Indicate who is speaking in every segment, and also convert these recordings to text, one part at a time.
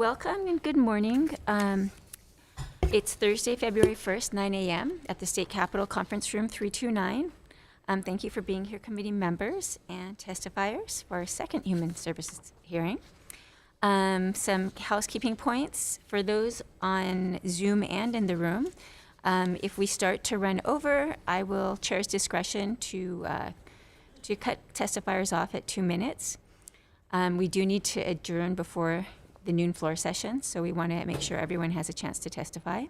Speaker 1: Welcome and good morning. It's Thursday, February 1st, 9 a.m. at the State Capitol Conference Room 329. Thank you for being here, committee members and testifiers, for our second Human Services hearing. Some housekeeping points for those on Zoom and in the room. If we start to run over, I will chair's discretion to cut testifiers off at 2 minutes. We do need to adjourn before the noon floor session, so we want to make sure everyone has a chance to testify.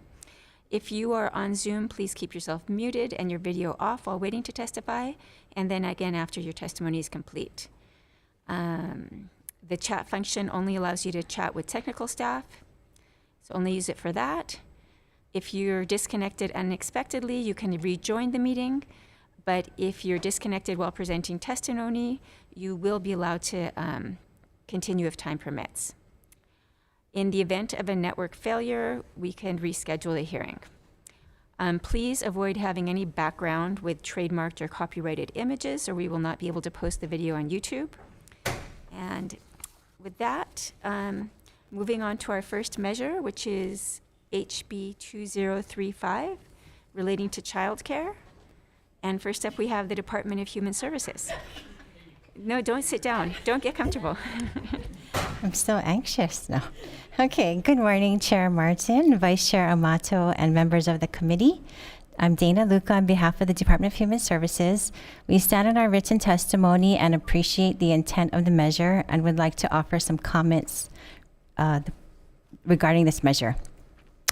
Speaker 1: If you are on Zoom, please keep yourself muted and your video off while waiting to testify, and then again after your testimony is complete. The chat function only allows you to chat with technical staff, so only use it for that. If you're disconnected unexpectedly, you can rejoin the meeting, but if you're disconnected while presenting testimony, you will be allowed to continue if time permits. In the event of a network failure, we can reschedule the hearing. Please avoid having any background with trademarked or copyrighted images, or we will not be able to post the video on YouTube. And with that, moving on to our first measure, which is HB 2035, relating to childcare. And first up, we have the Department of Human Services. No, don't sit down. Don't get comfortable.
Speaker 2: I'm so anxious now. Okay, good morning, Chair Martin, Vice Chair Amato, and members of the committee. I'm Dana Luca on behalf of the Department of Human Services. We stand on our written testimony and appreciate the intent of the measure and would like to offer some comments regarding this measure.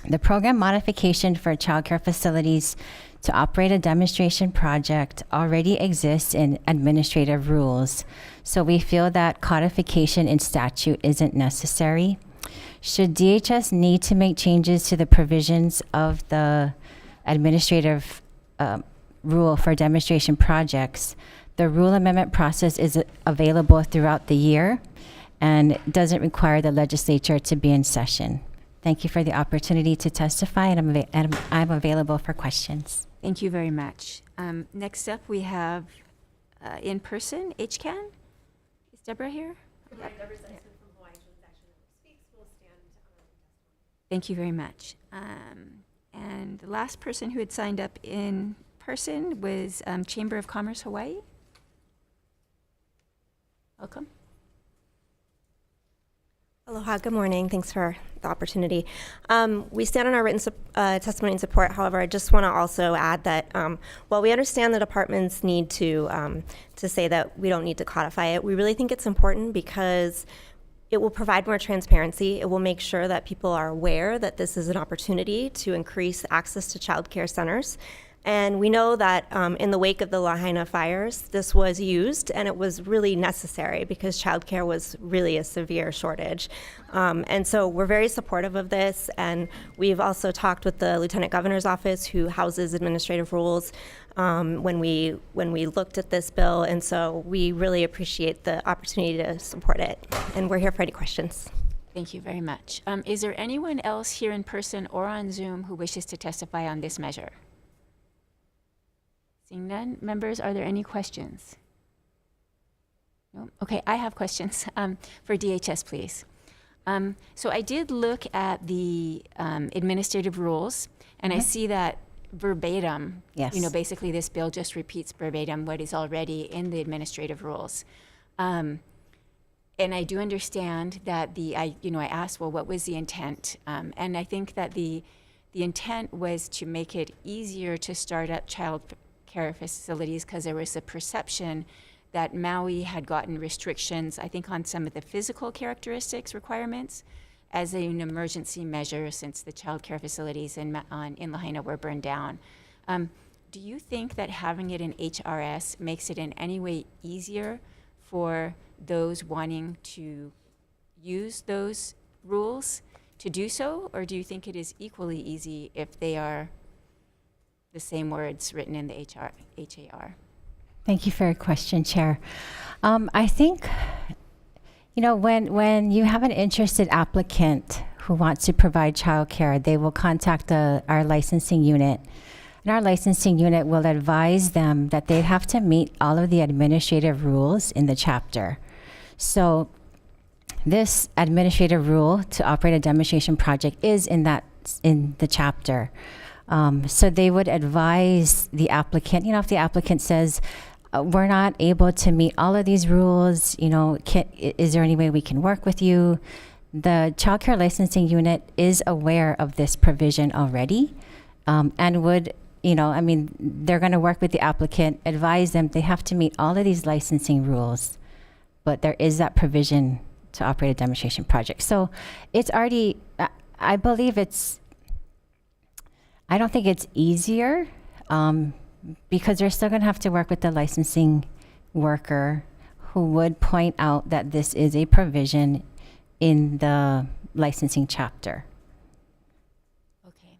Speaker 2: The program modification for childcare facilities to operate a demonstration project already exists in administrative rules, so we feel that codification in statute isn't necessary. Should DHS need to make changes to the provisions of the administrative rule for demonstration projects, the rule amendment process is available throughout the year and doesn't require the legislature to be in session. Thank you for the opportunity to testify, and I'm available for questions.
Speaker 1: Thank you very much. Next up, we have in person, HCAN. Is Deborah here?
Speaker 3: Right, the representative from Hawaii Transaction speaks. Will stand.
Speaker 1: Thank you very much. And the last person who had signed up in person was Chamber of Commerce Hawaii. Welcome.
Speaker 3: Aloha, good morning. Thanks for the opportunity. We stand on our written testimony and support. However, I just want to also add that while we understand the department's need to say that we don't need to codify it, we really think it's important because it will provide more transparency. It will make sure that people are aware that this is an opportunity to increase access to child care centers. And we know that in the wake of the Lahaina fires, this was used, and it was really necessary because childcare was really a severe shortage. And so we're very supportive of this, and we've also talked with the Lieutenant Governor's office, who houses administrative rules, when we looked at this bill, and so we really appreciate the opportunity to support it. And we're here for any questions.
Speaker 1: Thank you very much. Is there anyone else here in person or on Zoom who wishes to testify on this measure? Seeing none, members, are there any questions? No? Okay, I have questions for DHS, please. So I did look at the administrative rules, and I see that verbatim,
Speaker 2: Yes.
Speaker 1: you know, basically this bill just repeats verbatim what is already in the administrative rules. And I do understand that I asked, well, what was the intent? And I think that the intent was to make it easier to start up child care facilities because there was a perception that Maui had gotten restrictions, I think, on some of the physical characteristics requirements as an emergency measure since the child care facilities in Lahaina were burned down. Do you think that having it in HRS makes it in any way easier for those wanting to use those rules to do so, or do you think it is equally easy if they are the same words written in the HAR?
Speaker 2: Thank you for your question, Chair. I think, when you have an interested applicant who wants to provide childcare, they will contact our licensing unit. And our licensing unit will advise them that they have to meet all of the administrative rules in the chapter. So this administrative rule to operate a demonstration project is in the chapter. So they would advise the applicant, if the applicant says, we're not able to meet all of these rules, is there any way we can work with you? The child care licensing unit is aware of this provision already, and would, they're going to work with the applicant, advise them they have to meet all of these licensing rules, but there is that provision to operate a demonstration project. So it's already, I believe I don't think it's easier, because they're still going to have to work with the licensing worker who would point out that this is a provision in the licensing chapter.
Speaker 1: Okay.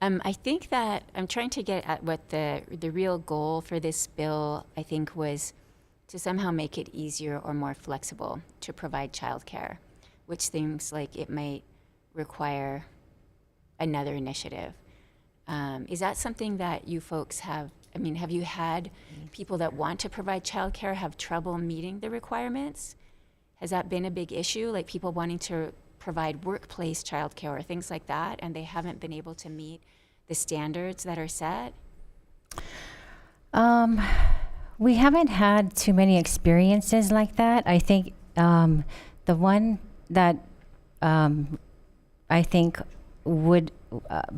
Speaker 1: I think that I'm trying to get at what the real goal for this bill, I think, was to somehow make it easier or more flexible to provide childcare, which seems like it might require another initiative. Is that something that you folks have? Have you had people that want to provide childcare have trouble meeting the requirements? Has that been a big issue, like people wanting to provide workplace childcare or things like that, and they haven't been able to meet the standards that are set?
Speaker 2: We haven't had too many experiences like that. I think the one that I think would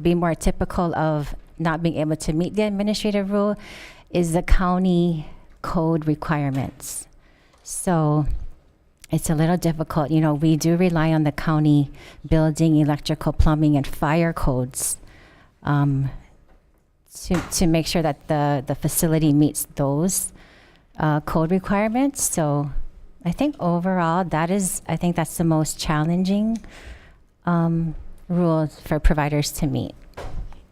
Speaker 2: be more typical of not being able to meet the administrative rule is the county code requirements. So it's a little difficult. We do rely on the county building, electrical, plumbing, and fire codes to make sure that the facility meets those code requirements. So I think overall that's the most challenging rules for providers to meet.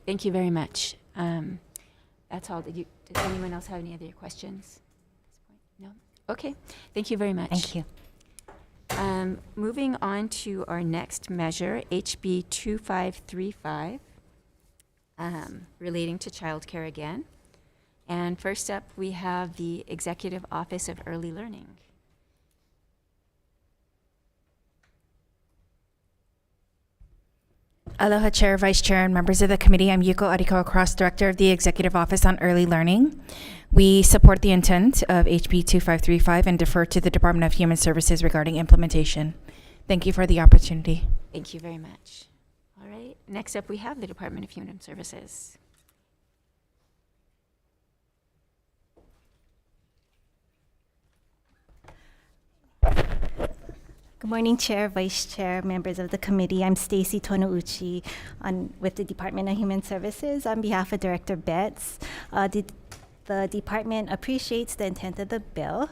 Speaker 1: Thank you very much. That's all. Does anyone else have any other questions at this point? No? Okay. Thank you very much.
Speaker 2: Thank you.
Speaker 1: Moving on to our next measure, HB 2535, relating to childcare again. And first up, we have the Executive Office of Early Learning.
Speaker 4: Aloha, Chair, Vice Chair, and members of the committee. I'm Yuko Arikawa, Cross-Director of the Executive Office on Early Learning. We support the intent of HB 2535 and defer to the Department of Human Services regarding implementation. Thank you for the opportunity.
Speaker 1: Thank you very much. All right. Next up, we have the Department of Human Services.
Speaker 5: Good morning, Chair, Vice Chair, members of the committee. I'm Stacy Tonouchi with the Department of Human Services on behalf of Director Betts. The department appreciates the intent of the bill.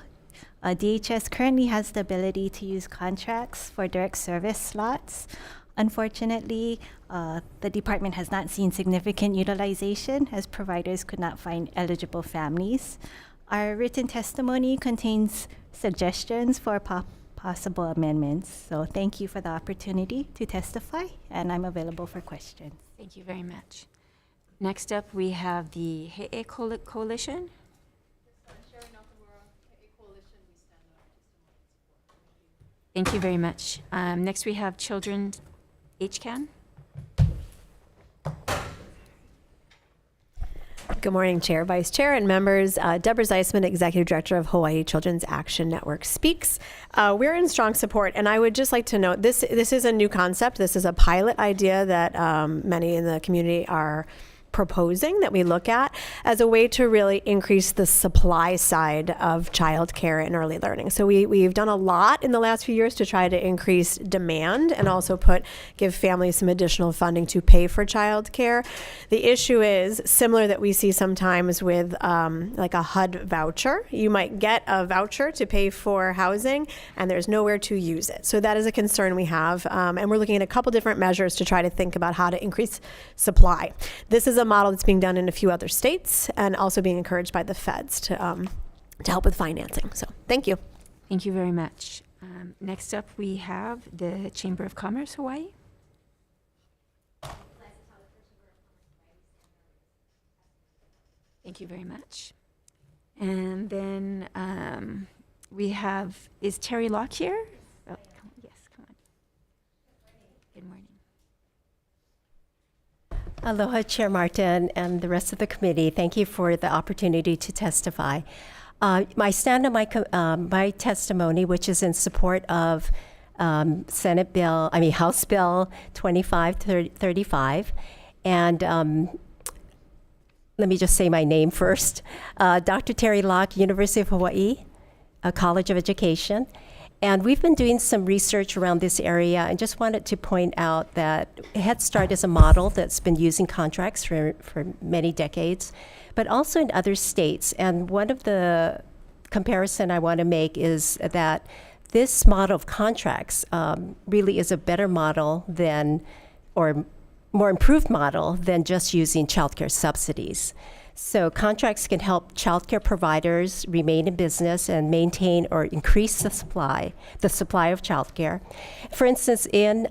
Speaker 5: DHS currently has the ability to use contracts for direct service slots. Unfortunately, the department has not seen significant utilization as providers could not find eligible families. Our written testimony contains suggestions for possible amendments. So thank you for the opportunity to testify, and I'm available for questions.
Speaker 1: Thank you very much. Next up, we have the He'e Coalition. Thank you very much. Next, we have Children's HCAN.
Speaker 6: Good morning, Chair, Vice Chair, and members. Deborah Zeisman, Executive Director of Hawaii Children's Action Network speaks. We're in strong support, and I would just like to note this is a new concept. This is a pilot idea that many in the community are proposing that we look at as a way to really increase the supply side of childcare and early learning. So we've done a lot in the last few years to try to increase demand and also give families some additional funding to pay for childcare. The issue is similar that we see sometimes with like a HUD voucher. You might get a voucher to pay for housing and there's nowhere to use it. So that is a concern we have. And we're looking at a couple different measures to try to think about how to increase supply. This is a model that's being done in a few other states and also being encouraged by the feds to help with financing. So thank you.
Speaker 1: Thank you very much. Next up, we have the Chamber of Commerce, Hawaii. Thank you very much. And then we have, is Terry Locke here? Oh, yes. morning.
Speaker 7: Aloha, Chair Martin and the rest of the committee. Thank you for the opportunity to testify. I stand on my testimony, which is in support of House Bill 2535. And let me just say my name first. Dr. Terry Locke, University of Hawaii, College of Education. And we've been doing some research around this area and just wanted to point out that Head Start is a model that's been using contracts for many decades, but also in other states. And one of the comparison I want to make is that this model of contracts really is a better model than, or more improved model than just using childcare subsidies. So contracts can help childcare providers remain in business and maintain or increase the supply of childcare. For instance, in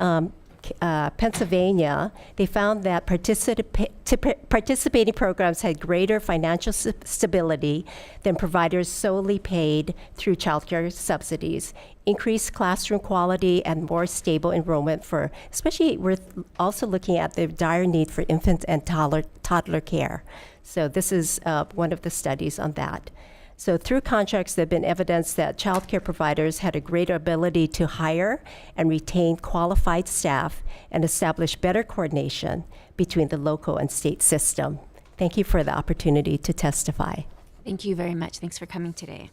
Speaker 7: Pennsylvania, they found that participating programs had greater financial stability than providers solely paid through childcare subsidies, increased classroom quality, and more stable enrollment for, especially we're also looking at the dire need for infant and toddler care. So this is one of the studies on that. So through contracts, there have been evidence that childcare providers had a greater ability to hire and retain qualified staff and establish better coordination between the local and state system. Thank you for the opportunity to testify.
Speaker 1: Thank you very much. Thanks for coming today.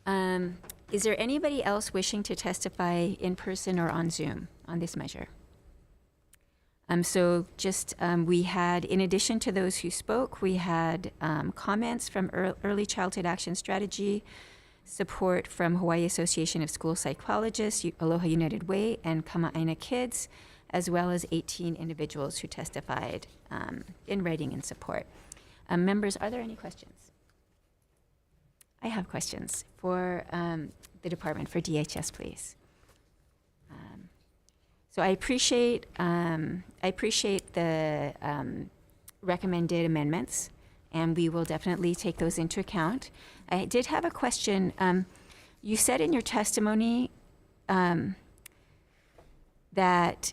Speaker 1: Is there anybody else wishing to testify in person or on Zoom on this measure? We had, in addition to those who spoke, we had comments from Early Childhood Action Strategy, support from Hawaii Association of School Psychologists, Aloha United Way, and Kama'aina Kids, as well as 18 individuals who testified in writing in support. Members, are there any questions? I have questions for the department, for DHS, please. So I appreciate the recommended amendments, and we will definitely take those into account. I did have a question. You said in your testimony that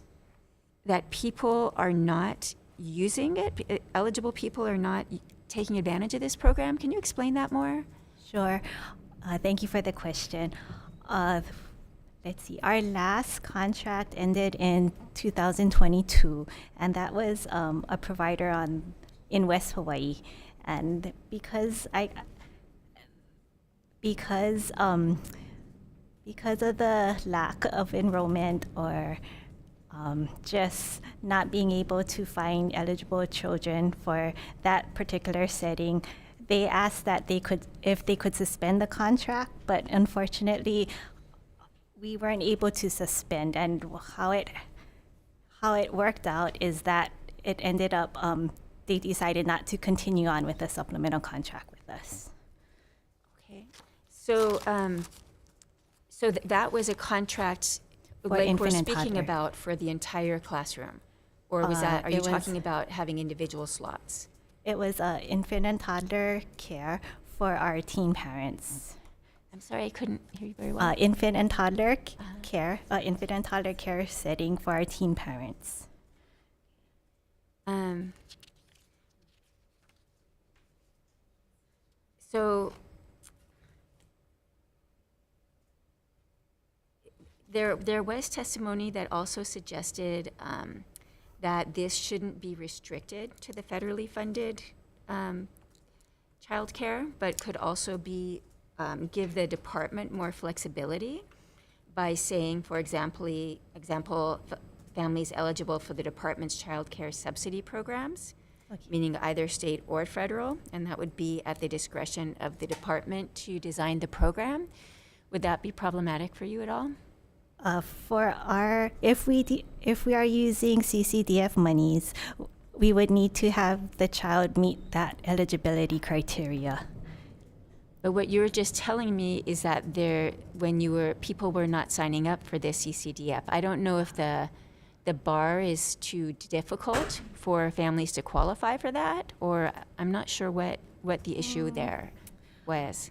Speaker 1: people are not using it, eligible people are not taking advantage of this program. Can you explain that more?
Speaker 5: Sure. Thank you for the question. Let's see, our last contract ended in 2022, and that was a provider in West Hawaii. And because of the lack of enrollment or just not being able to find eligible children for that particular setting, they asked that if they could suspend the contract, but unfortunately, we weren't able to suspend. And how it worked out is that it ended up they decided not to continue on with the supplemental contract with us.
Speaker 1: Okay, so that was a contract like we're speaking about for the entire classroom, or was that? Are you talking about having individual slots?
Speaker 5: It was infant and toddler care for our teen parents.
Speaker 1: I'm sorry, I couldn't hear you very well.
Speaker 5: Infant and toddler care setting for our teen parents.
Speaker 1: So there was testimony that also suggested that this shouldn't be restricted to the federally funded childcare, but could also be give the department more flexibility by saying, for example, families eligible for the department's child care subsidy programs, meaning either state or federal, and that would be at the discretion of the department to design the program. Would that be problematic for you at all?
Speaker 5: If we are using CCDF monies, we would need to have the child meet that eligibility criteria.
Speaker 1: But what you were just telling me is that people were not signing up for this CCDF. I don't know if the bar is too difficult for families to qualify for that, or I'm not sure what the issue there was.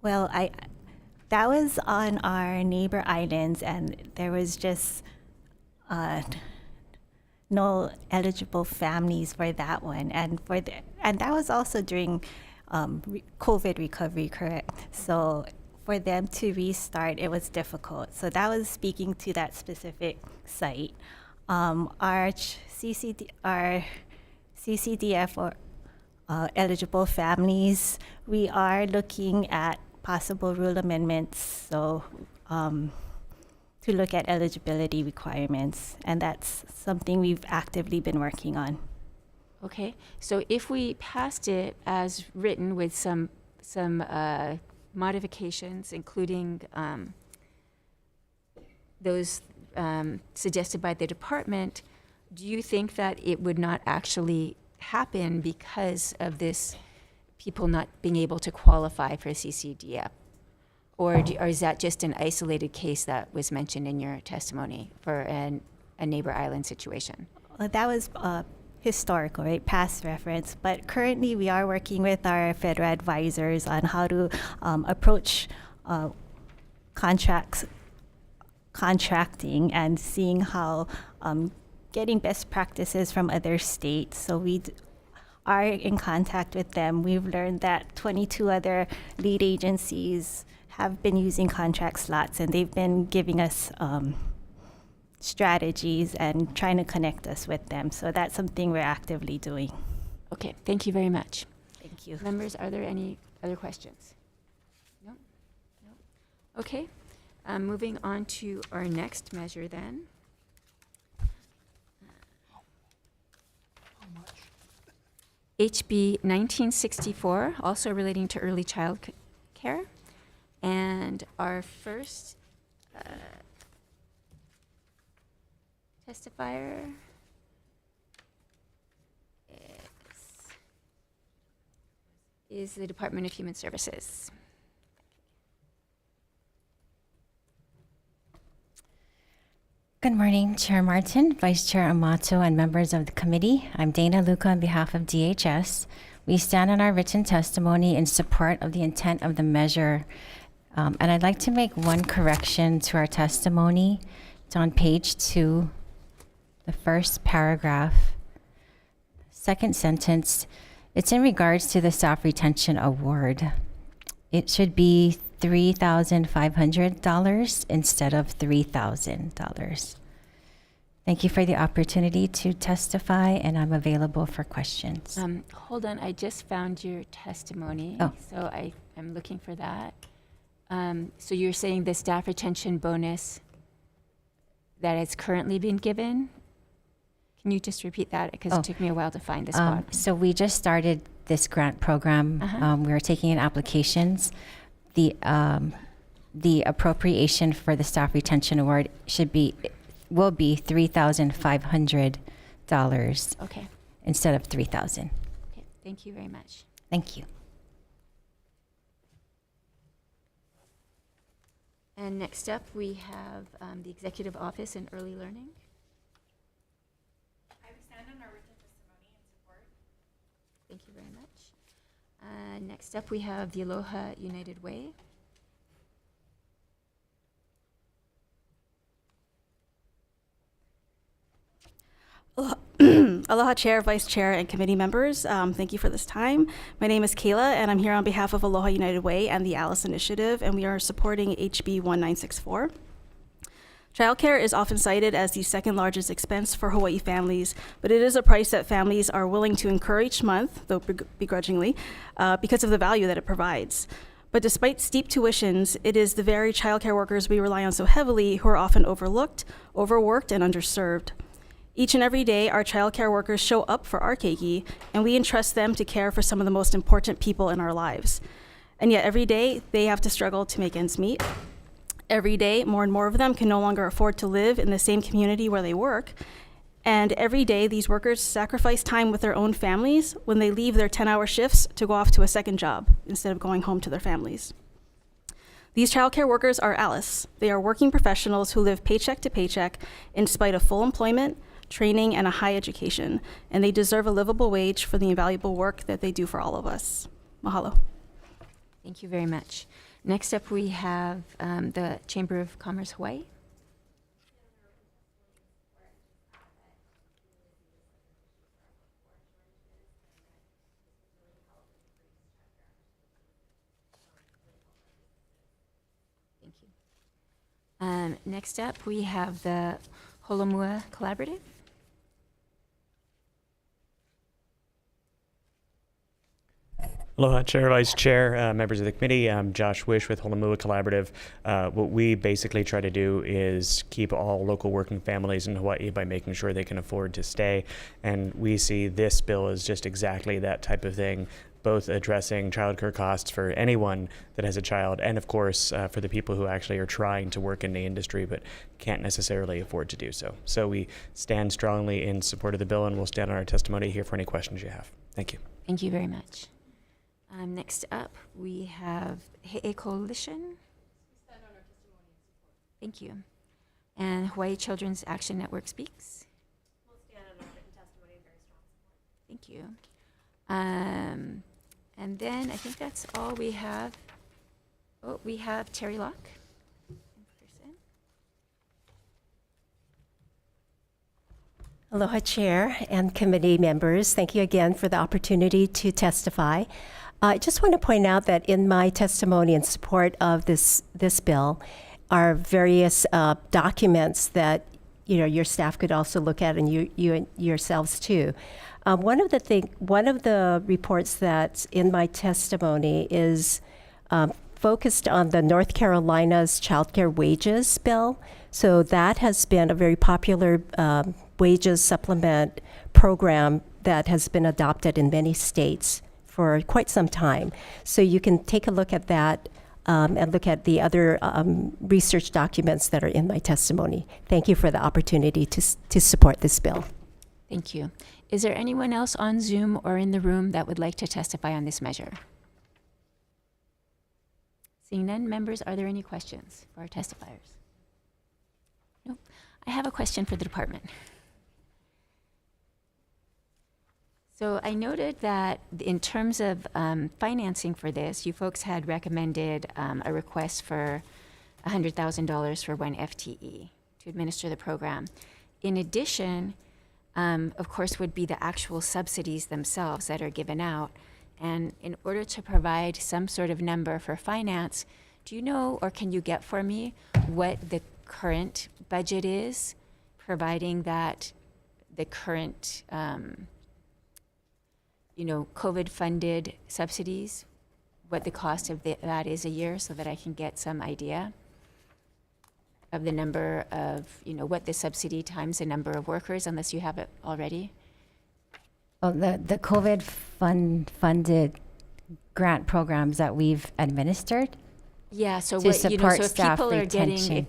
Speaker 5: Well, That was on our neighbor islands, and there was just no eligible families for that one, and that was also during COVID recovery, correct? So for them to restart, it was difficult. So that was speaking to that specific site. Our CCDF or eligible families, we are looking at possible rule amendments, so to look at eligibility requirements, and that's something we've actively been working on.
Speaker 1: Okay, so if we passed it as written with some modifications, including those suggested by the department, do you think that it would not actually happen because of this people not being able to qualify for CCDF? Or is that just an isolated case that was mentioned in your testimony for a neighbor island situation?
Speaker 5: That was historical, right? Past reference. But currently, we are working with our federal advisors on how to approach contracting and seeing how getting best practices from other states. So we are in contact with them. We've learned that 22 other lead agencies have been using contract slots, and they've been giving us strategies and trying to connect us with them. So that's something we're actively doing.
Speaker 1: Okay, thank you very much.
Speaker 5: Thank you.
Speaker 1: Members, are there any other questions? No? No? Okay, moving on to our next measure then. HB 1964, also relating to early child care. And our first testifier is the Department of Human Services.
Speaker 2: Good morning, Chair Martin, Vice Chair Amato, and members of the committee. I'm Dana Luca on behalf of DHS. We stand on our written testimony in support of the intent of the measure. And I'd like to make one correction to our testimony. It's on page 2, the first paragraph, second sentence. It's in regards to the staff retention award. It should be $3,500 instead of $3,000. Thank you for the opportunity to testify, and I'm available for questions.
Speaker 1: Hold on, I just found your testimony.
Speaker 2: Oh.
Speaker 1: So I'm looking for that. So you're saying the staff retention bonus that it's currently been given? Can you just repeat that? Because it took me a while to find the spot.
Speaker 2: So we just started this grant program. We were taking in applications. The appropriation for the staff retention award will be $3,500
Speaker 1: Okay.
Speaker 2: instead of $3,000.
Speaker 1: Okay. Thank you very much.
Speaker 2: Thank you.
Speaker 1: And next up, we have the Executive Office in Early Learning.
Speaker 4: I would stand on our written testimony in support.
Speaker 1: Thank you very much. Next up, we have the Aloha United Way.
Speaker 8: Aloha Chair, Vice Chair, and committee members. Thank you for this time. My name is Kayla, and I'm here on behalf of Aloha United Way and the Alice Initiative, and we are supporting HB 1964. Childcare is often cited as the second largest expense for Hawaii families, but it is a price that families are willing to incur each month, though begrudgingly, because of the value that it provides. But despite steep tuitions, it is the very childcare workers we rely on so heavily who are often overlooked, overworked, and underserved. Each and every day, our childcare workers show up for our keiki, and we entrust them to care for some of the most important people in our lives. And yet every day, they have to struggle to make ends meet. Every day, more and more of them can no longer afford to live in the same community where they work. And every day, these workers sacrifice time with their own families when they leave their 10-hour shifts to go off to a second job instead of going home to their families. These childcare workers are Alice. They are working professionals who live paycheck to paycheck in spite of full employment, training, and a high education, and they deserve a livable wage for the invaluable work that they do for all of us. Mahalo.
Speaker 1: Thank you very much. Next up, we have the Chamber of Commerce Hawaii. Thank you. Next up, we have the Holomua Collaborative.
Speaker 9: Aloha, Chair, Vice Chair, members of the committee. I'm Josh Wish with Holomua Collaborative. What we basically try to do is keep all local working families in Hawaii by making sure they can afford to stay. And we see this bill as just exactly that type of thing, both addressing childcare costs for anyone that has a child and, of course, for the people who actually are trying to work in the industry but can't necessarily afford to do so. So we stand strongly in support of the bill, and we'll stand on our testimony here for any questions you have. Thank you.
Speaker 1: Thank you very much. Next up, we have He'e Coalition. Thank you. And Hawaii Children's Action Network speaks. We'll stand on our written testimony, very strong support. Thank you. And then I think that's all we have. Oh, we have Terry Locke in person.
Speaker 7: Aloha, Chair and committee members. Thank you again for the opportunity to testify. I just want to point out that in my testimony in support of this bill are various documents that your staff could also look at, and you yourselves too. One of the reports that's in my testimony is focused on the North Carolina's child care wages bill. So that has been a very popular wages supplement program that has been adopted in many states for quite some time. So you can take a look at that and look at the other research documents that are in my testimony. Thank you for the opportunity to support this bill.
Speaker 1: Thank you. Is there anyone else on Zoom or in the room that would like to testify on this measure? Seeing none, members, are there any questions for our testifiers? No. I have a question for the department. So I noted that in terms of financing for this, you folks had recommended a request for $100,000 for one FTE to administer the program. In addition, of course, would be the actual subsidies themselves that are given out. And in order to provide some sort of number for finance, do you know, or can you get for me, what the current budget is, providing that the current COVID-funded subsidies, what the cost of that is a year, so that I can get some idea of the number of, what the subsidy times the number of workers, unless you have it already?
Speaker 2: Well, the COVID funded grant programs that we've administered.
Speaker 1: Yeah, so
Speaker 2: To
Speaker 1: what,
Speaker 2: support
Speaker 1: so if
Speaker 2: staff
Speaker 1: people are
Speaker 2: retention.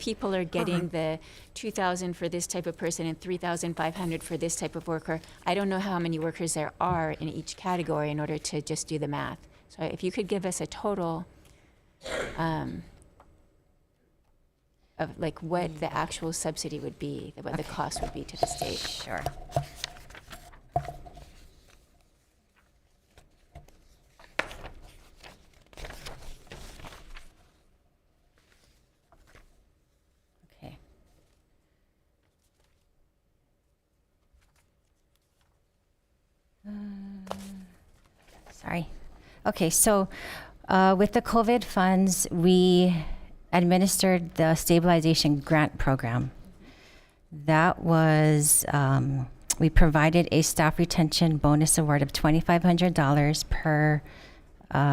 Speaker 1: getting the 2,000 for this type of person and 3,500 for this type of worker, I don't know how many workers there are in each category in order to just do the math. So if you could give us a total of like what the actual subsidy would be, what the cost would be to the state.
Speaker 2: Sure. Okay. Sorry. Okay, so with the COVID funds, we administered the stabilization grant program. That was, we provided a staff retention bonus award of $2,500 per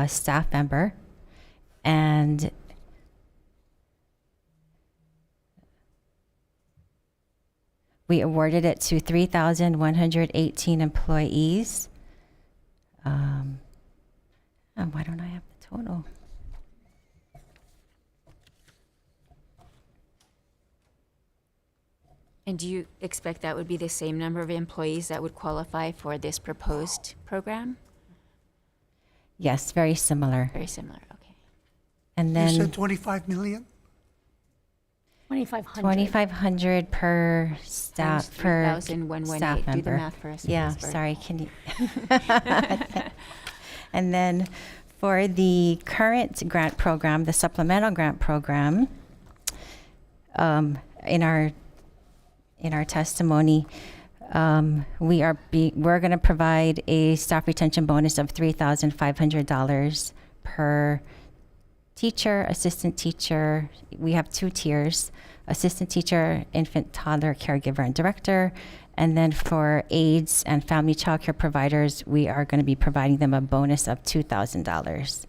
Speaker 2: staff member. And we awarded it to 3,118 employees. Why don't I have the total?
Speaker 1: And do you expect that would be the same number of employees that would qualify for this proposed program?
Speaker 2: Yes, very similar.
Speaker 1: Very similar, okay.
Speaker 2: And
Speaker 10: You
Speaker 2: then
Speaker 10: said 25 million?
Speaker 2: 2,500 per staff,
Speaker 1: Times
Speaker 2: per
Speaker 1: 3,118.
Speaker 2: staff member.
Speaker 1: Do the math for us.
Speaker 2: Yeah,
Speaker 1: please, Bert.
Speaker 2: sorry, can you? And then For the current grant program, the supplemental grant program, in our testimony, we're going to provide a staff retention bonus of $3,500 per teacher, assistant teacher. We have 2 tiers: assistant teacher, infant, toddler, caregiver, and director. And then for aides and family child care providers, we are going to be providing them a bonus of $2,000.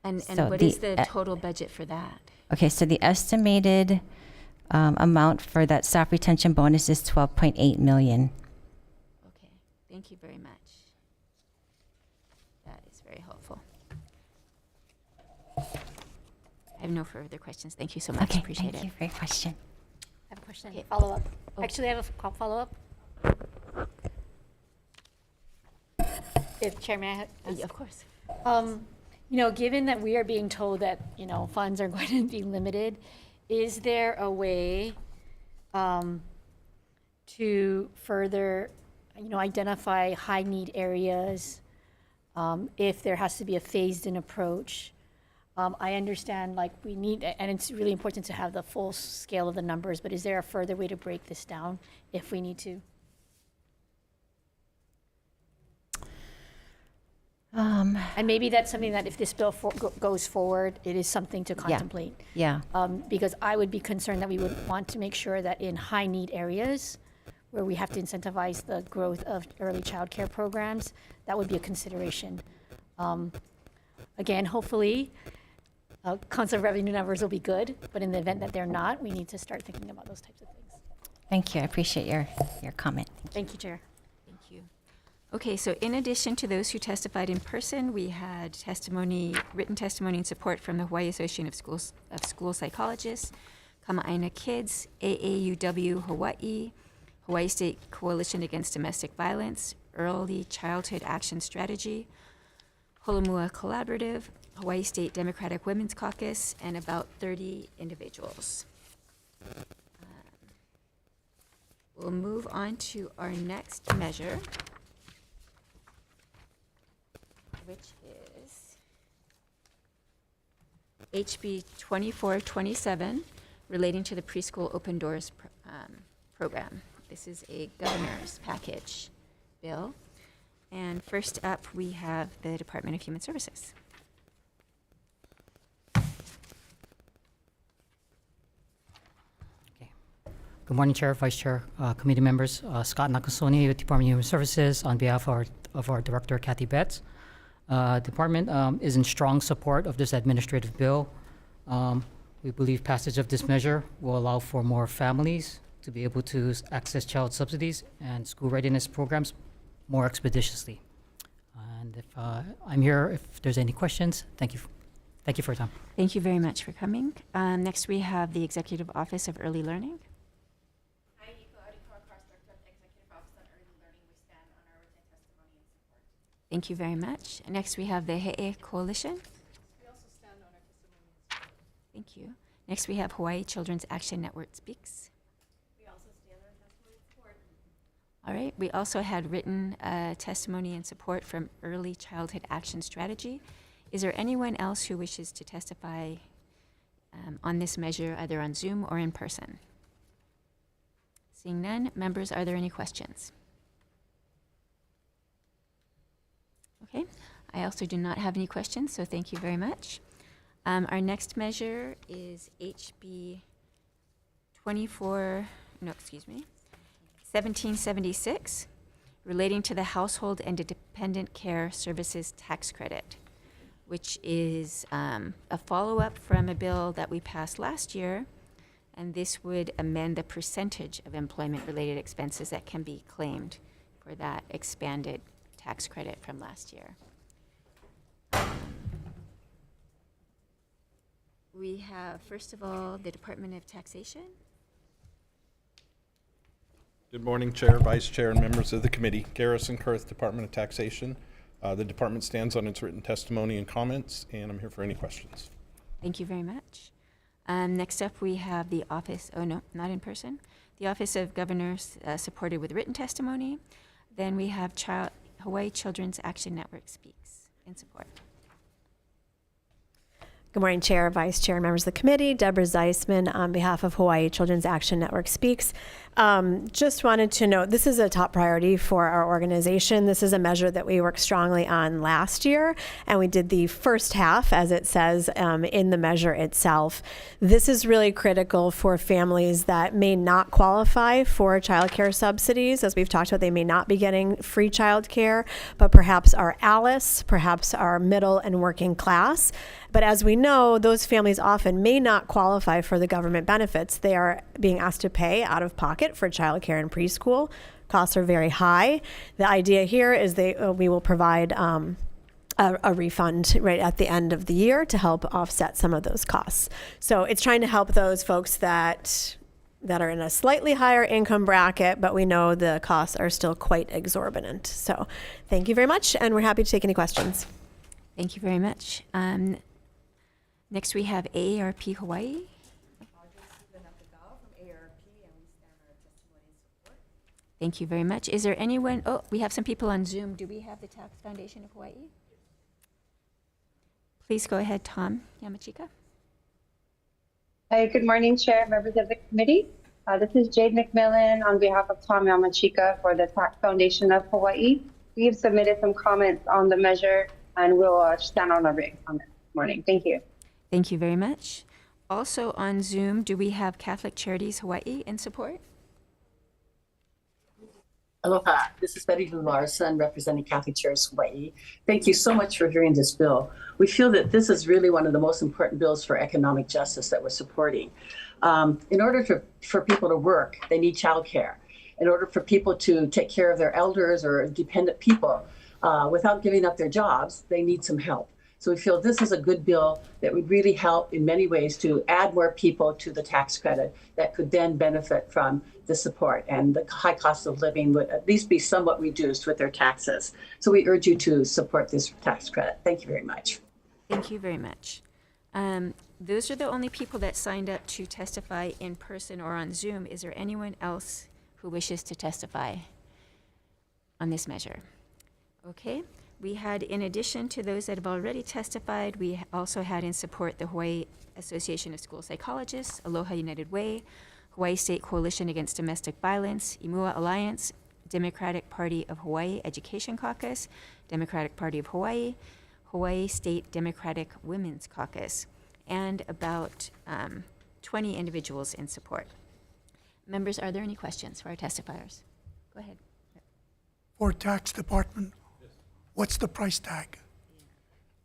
Speaker 1: And
Speaker 2: So
Speaker 1: what is the total budget for that?
Speaker 2: Okay, so the estimated amount for that staff retention bonus is $12.8 million.
Speaker 1: Okay, thank you very much. That is very helpful. I have no further questions. Thank you so much.
Speaker 2: Okay,
Speaker 1: Appreciate
Speaker 2: thank
Speaker 1: it.
Speaker 2: you for your question.
Speaker 10: I have a question.
Speaker 1: Okay.
Speaker 10: Follow up.
Speaker 1: Oh.
Speaker 10: Actually, I have a follow up. If Chair, may I ask?
Speaker 1: Of course.
Speaker 10: Given that we are being told that, funds are going to be limited, is there a way to further, identify high need areas if there has to be a phased in approach? I understand we need, and it's really important to have the full scale of the numbers, but is there a further way to break this down if we need to? And maybe that's something that if this bill goes forward, it is something to contemplate.
Speaker 2: Yeah.
Speaker 10: Because I would be concerned that we would want to make sure that in high need areas where we have to incentivize the growth of early child care programs, that would be a consideration. Again, hopefully, concept revenue numbers will be good, but in the event that they're not, we need to start thinking about those types of things.
Speaker 2: Thank you. I appreciate your comment.
Speaker 10: Thank you, Chair.
Speaker 1: Thank you. Okay, so in addition to those who testified in person, we had written testimony and support from the Hawaii Association of School Psychologists, Kama'aina Kids, AAUW Hawaii, Hawaii State Coalition Against Domestic Violence, Early Childhood Action Strategy, Holomua Collaborative, Hawaii State Democratic Women's Caucus, and about 30 individuals. We'll move on to our next measure, which is HB 2427, relating to the preschool open doors program. This is a governor's package bill. And first up, we have the Department of Human Services.
Speaker 11: Good morning, Chair, Vice Chair, committee members. Scott Nakasone with Department of Human Services on behalf of our Director, Kathy Betts. Department is in strong support of this administrative bill. We believe passage of this measure will allow for more families to be able to access child subsidies and school readiness programs more expeditiously. And if I'm here, if there's any questions, thank you. Thank you for your time.
Speaker 1: Thank you very much for coming. Next, we have the Executive Office of Early Learning. Thank you very much. Next, we have the He'e Coalition. We also stand on our testimony and support. Thank you. Next, we have Hawaii Children's Action Network Speaks. We also stand on our testimony and support. All right. We also had written testimony and support from Early Childhood Action Strategy. Is there anyone else who wishes to testify on this measure, either on Zoom or in person? Seeing none, members, are there any questions? Okay, I also do not have any questions, so thank you very much. Our next measure is HB 1776, relating to the Household and Dependent Care Services Tax Credit, which is a follow-up from a bill that we passed last year, and this would amend the percentage of employment-related expenses that can be claimed for that expanded tax credit from last year. We have, first of all, the Department of Taxation.
Speaker 12: Good morning, Chair, Vice Chair, and members of the committee. Garrison Kurth, Department of Taxation. The department stands on its written testimony and comments, and I'm here for any questions.
Speaker 1: Thank you very much. Next up, we have the Office, oh no, not in person, the Office of Governors supported with written testimony. Then we have Hawaii Children's Action Network Speaks. in support.
Speaker 6: Good morning, Chair, Vice Chair, members of the committee. Deborah Zeisman on behalf of Hawaii Children's Action Network speaks. Just wanted to note, this is a top priority for our organization. This is a measure that we worked strongly on last year, and we did the first half, as it says in the measure itself. This is really critical for families that may not qualify for child care subsidies. As we've talked about, they may not be getting free child care, but perhaps are ALICE, perhaps are middle and working class. But as we know, those families often may not qualify for the government benefits. They are being asked to pay out of pocket for childcare and preschool. Costs are very high. The idea here is we will provide a refund right at the end of the year to help offset some of those costs. So it's trying to help those folks that are in a slightly higher income bracket, but we know the costs are still quite exorbitant. So thank you very much, and we're happy to take any questions.
Speaker 1: Thank you very much. Next, we have AARP Hawaii. Thank you very much. Is there anyone? Oh, we have some people on Zoom. Do we have the Tax Foundation of Hawaii? Please go ahead, Tom Yamachika.
Speaker 13: Hi, good morning, Chair, members of the committee. This is Jade McMillan on behalf of Tom Yamachika for the Tax Foundation of Hawaii. We've submitted some comments on the measure, and we'll stand on our written comments this morning. Thank you.
Speaker 1: Thank you very much. Also on Zoom, do we have Catholic Charities Hawaii in support?
Speaker 14: Aloha, this is Betty Larson representing Catholic Charities Hawaii. Thank you so much for hearing this bill. We feel that this is really one of the most important bills for economic justice that we're supporting. In order for people to work, they need childcare. In order for people to take care of their elders or dependent people without giving up their jobs, they need some help. So we feel this is a good bill that would really help in many ways to add more people to the tax credit that could then benefit from the support, and the high cost of living would at least be somewhat reduced with their taxes. So we urge you to support this tax credit. Thank you very much.
Speaker 1: Thank you very much. Those are the only people that signed up to testify in person or on Zoom. Is there anyone else who wishes to testify on this measure? Okay. We had, in addition to those that have already testified, we also had in support the Hawaii Association of School Psychologists, Aloha United Way, Hawaii State Coalition Against Domestic Violence, Imua Alliance, Democratic Party of Hawaii Education Caucus, Democratic Party of Hawaii, Hawaii State Democratic Women's Caucus, and about 20 individuals in support. Members, are there any questions for our testifiers? Go ahead.
Speaker 15: For tax department, what's the price tag?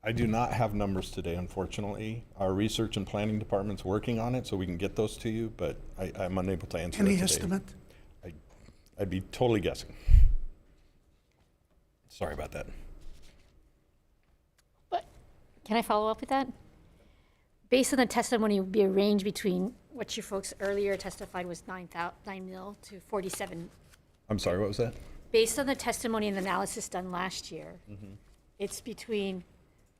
Speaker 12: I do not have numbers today, unfortunately. Our research and planning department's working on it, so we can get those to you, but I'm unable to answer
Speaker 15: Any
Speaker 12: that today.
Speaker 15: estimate?
Speaker 12: I'd be totally guessing. Sorry about that.
Speaker 10: But can I follow up with that? Based on the testimony, it would be a range between what you folks earlier testified was 9 mil to 47.
Speaker 12: I'm sorry, what was that?
Speaker 10: Based on the testimony and analysis done last year, it's between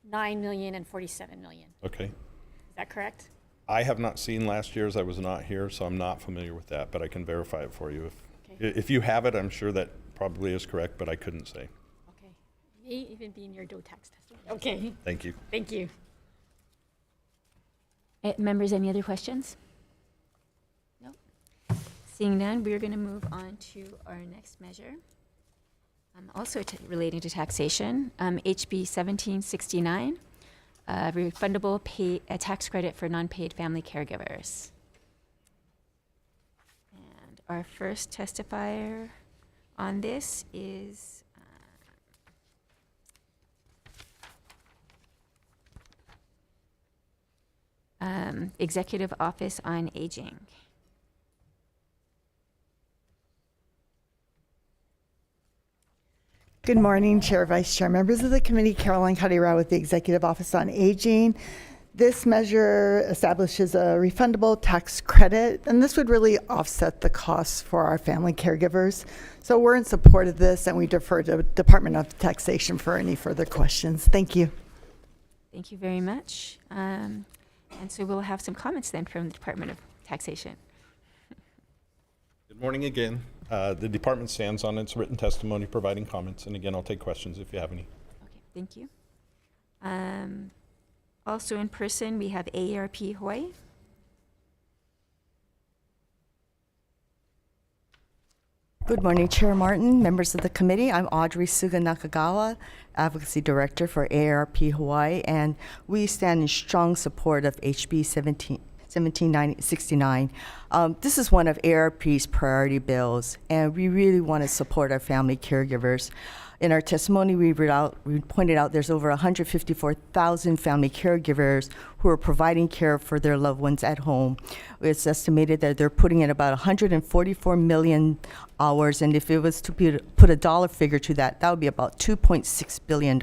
Speaker 10: 9 million and 47 million.
Speaker 12: Okay.
Speaker 10: Is that correct?
Speaker 12: I have not seen last year's. I was not here, so I'm not familiar with that, but I can verify it for you. If you have it, I'm sure that probably is correct, but I couldn't say.
Speaker 10: Okay. May even be in your DOE tax testimony. Okay.
Speaker 12: Thank you.
Speaker 10: Thank you.
Speaker 1: Members, any other questions? No. Seeing none, we're going to move on to our next measure. Also relating to taxation, HB 1769, refundable tax credit for non-paid family caregivers. And our first testifier on this is Executive Office on Aging.
Speaker 16: Good morning, Chair, Vice Chair, members of the committee. Caroline Kadirao with the Executive Office on Aging. This measure establishes a refundable tax credit, and this would really offset the costs for our family caregivers. So we're in support of this, and we defer to the Department of Taxation for any further questions. Thank you.
Speaker 1: Thank you very much. And so we'll have some comments then from the Department of Taxation.
Speaker 12: Good morning again. The department stands on its written testimony providing comments, and again, I'll take questions if you have any.
Speaker 1: Okay, thank you. Also in person, we have AARP Hawaii.
Speaker 16: Good morning, Chair Martin, members of the committee. I'm Audrey Suga Nakagawa, Advocacy Director for AARP Hawaii, and we stand in strong support of HB 1769. This is one of AARP's priority bills, and we really want to support our family caregivers. In our testimony, we pointed out there's over 154,000 family caregivers who are providing care for their loved ones at home. It's estimated that they're putting in about 144 million hours, and if it was to put a dollar figure to that, that would be about $2.6 billion.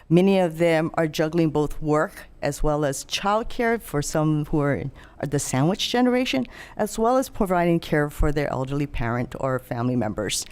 Speaker 16: Many of them are juggling both work as well as childcare for some who are the sandwich generation, as well as providing care for their elderly parent or family members.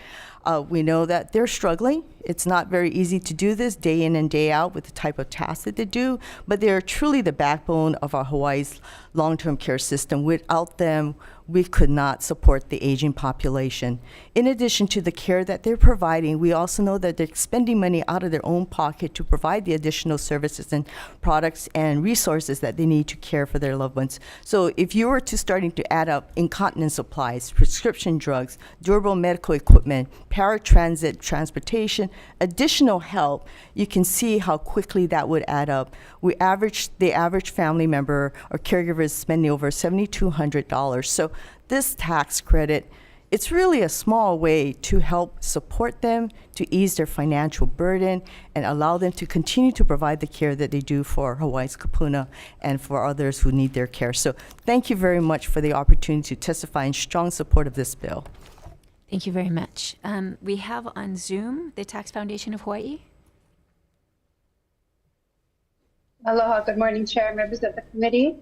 Speaker 16: We know that they're struggling. It's not very easy to do this day in and day out with the type of tasks that they do, but they're truly the backbone of our Hawaii's long-term care system. Without them, we could not support the aging population. In addition to the care that they're providing, we also know that they're spending money out of their own pocket to provide the additional services and products and resources that they need to care for their loved ones. So if you were to starting to add up incontinence supplies, prescription drugs, durable medical equipment, paratransit transportation, additional help, you can see how quickly that would add up. The average family member or caregiver is spending over $7,200. So this tax credit, it's really a small way to help support them, to ease their financial burden, and allow them to continue to provide the care that they do for Hawaii's kapuna and for others who need their care. So thank you very much for the opportunity to testify in strong support of this bill.
Speaker 1: Thank you very much. We have on Zoom the Tax Foundation of Hawaii.
Speaker 13: Aloha, good morning, Chair, members of the committee.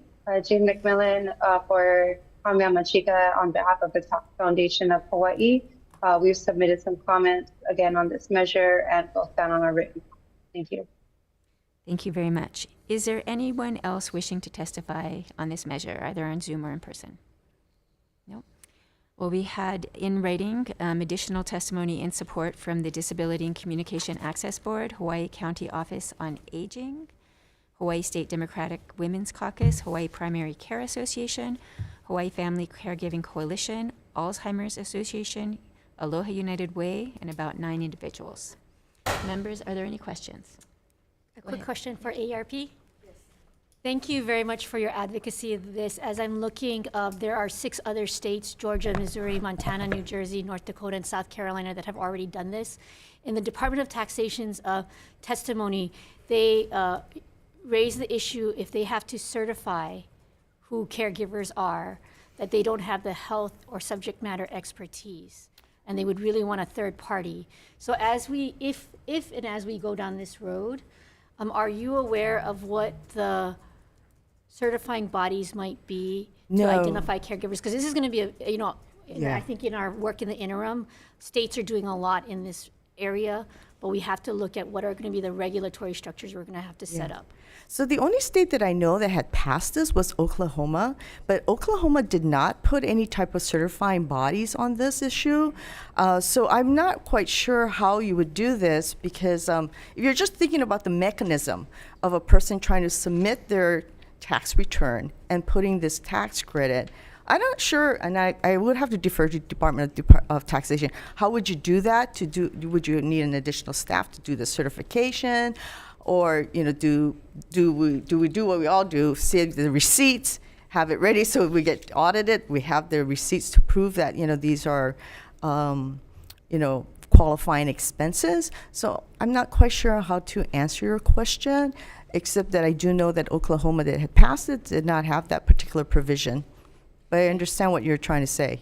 Speaker 13: Jane McMillan for Machika on behalf of the Tax Foundation of Hawaii. We've submitted some comments again on this measure and we'll stand on our written. Thank you.
Speaker 1: Thank you very much. Is there anyone else wishing to testify on this measure, either on Zoom or in person? No. Well, we had in writing additional testimony in support from the Disability and Communication Access Board, Hawaii County Office on Aging, Hawaii State Democratic Women's Caucus, Hawaii Primary Care Association, Hawaii Family Caregiving Coalition, Alzheimer's Association, Aloha United Way, and about 9 individuals. Members, are there any questions?
Speaker 10: A quick question for ARP. Yes. Thank you very much for your advocacy of this. As I'm looking, there are 6 other states, Georgia, Missouri, Montana, New Jersey, North Dakota, and South Carolina, that have already done this. In the Department of Taxation's testimony, they raise the issue if they have to certify who caregivers are, that they don't have the health or subject matter expertise, and they would really want a third party. So as we, if and as we go down this road, are you aware of what the certifying bodies might be to identify caregivers? Because this is going to be I think in our work in the interim, states are doing a lot in this area, but we have to look at what are going to be the regulatory structures we're going to have to set up.
Speaker 16: So the only state that I know that had passed this was Oklahoma, but Oklahoma did not put any type of certifying bodies on this issue. So I'm not quite sure how you would do this, because if you're just thinking about the mechanism of a person trying to submit their tax return and putting this tax credit, I'm not sure, and I would have to defer to Department of Taxation. How would you do that? Would you need an additional staff to do the certification? Or do we do what we all do, save the receipts, have it ready so we get audited, we have the receipts to prove that these are qualifying expenses. So I'm not quite sure how to answer your question, except that I do know that Oklahoma that had passed it did not have that particular provision. But I understand what you're trying to say.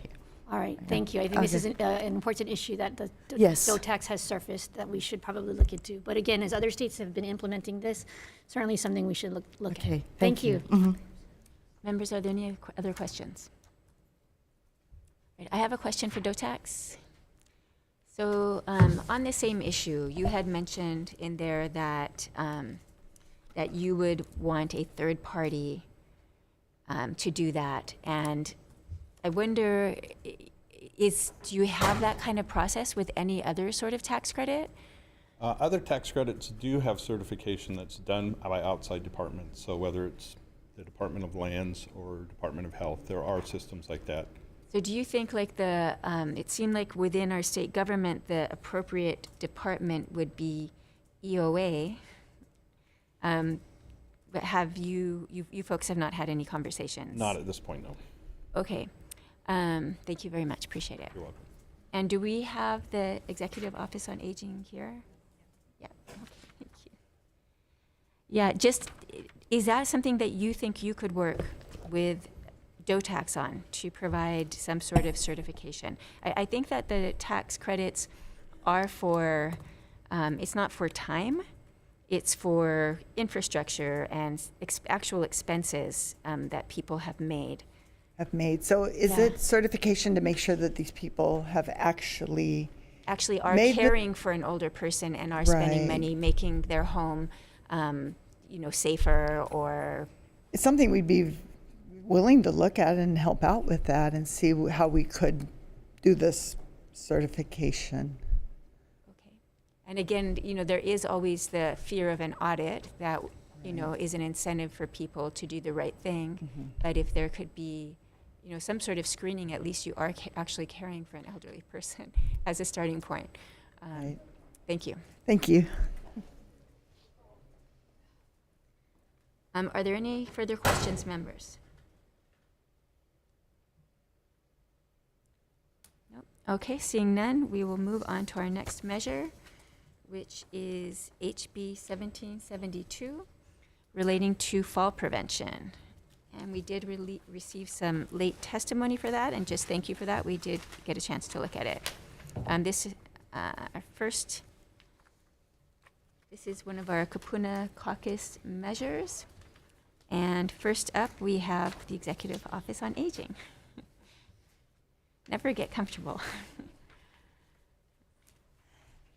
Speaker 10: All right, thank you. I think this is an important issue that the
Speaker 16: Yes.
Speaker 10: DOE tax has surfaced that we should probably look into. But again, as other states have been implementing this, certainly something we should look at.
Speaker 16: Okay,
Speaker 10: Thank you.
Speaker 16: Mhm.
Speaker 1: Members, are there any other questions? Right, I have a question for DOTAX. So on the same issue, you had mentioned in there that that you would want a third party to do that, and I wonder, do you have that kind of process with any other sort of tax credit?
Speaker 12: Other tax credits do have certification that's done by outside departments. So whether it's the Department of Lands or Department of Health, there are systems like that.
Speaker 1: So do you think like it seemed like within our state government, the appropriate department would be EOA? But have you folks have not had any conversations?
Speaker 12: Not at this point, no.
Speaker 1: Okay. Thank you very much. Appreciate it.
Speaker 12: You're welcome.
Speaker 1: And do we have the Executive Office on Aging here? Yeah. Okay. Thank you. Yeah. Is that something that you think you could work with DOTAX on to provide some sort of certification? I think that the tax credits are for, it's not for time, it's for infrastructure and actual expenses that people have made.
Speaker 16: So is
Speaker 1: Yeah.
Speaker 16: it certification to make sure that these people have actually
Speaker 1: Are
Speaker 16: made the-
Speaker 1: caring for an older person and are spending
Speaker 16: Right.
Speaker 1: money making their home, safer or
Speaker 16: It's something we'd be willing to look at and help out with that and see how we could do this certification.
Speaker 1: okay. And again, there is always the fear of an audit that is an incentive for people to do the right thing. But if there could be, some sort of screening, at least you are actually caring for an elderly person as a starting point.
Speaker 16: Right.
Speaker 1: Thank you.
Speaker 16: Thank you.
Speaker 1: Are there any further questions, members? Nope. Okay, seeing none, we will move on to our next measure, which is HB 1772, relating to fall prevention. And we did receive some late testimony for that, and just thank you for that. We did get a chance to look at it. This is one of our Kapuna Caucus measures. And first up, we have the Executive Office on Aging. Never get comfortable.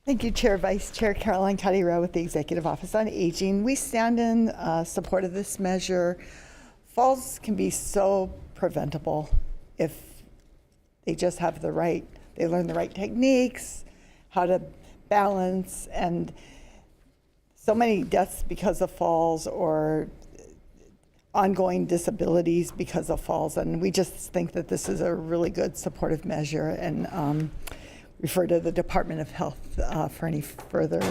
Speaker 16: Thank you, Chair, Vice Chair Caroline Cadira with the Executive Office on Aging. We stand in support of this measure. Falls can be so preventable if they just have they learn the right techniques, how to balance, and so many deaths because of falls or ongoing disabilities because of falls. And we just think that this is a really good supportive measure, and refer to the Department of Health for any further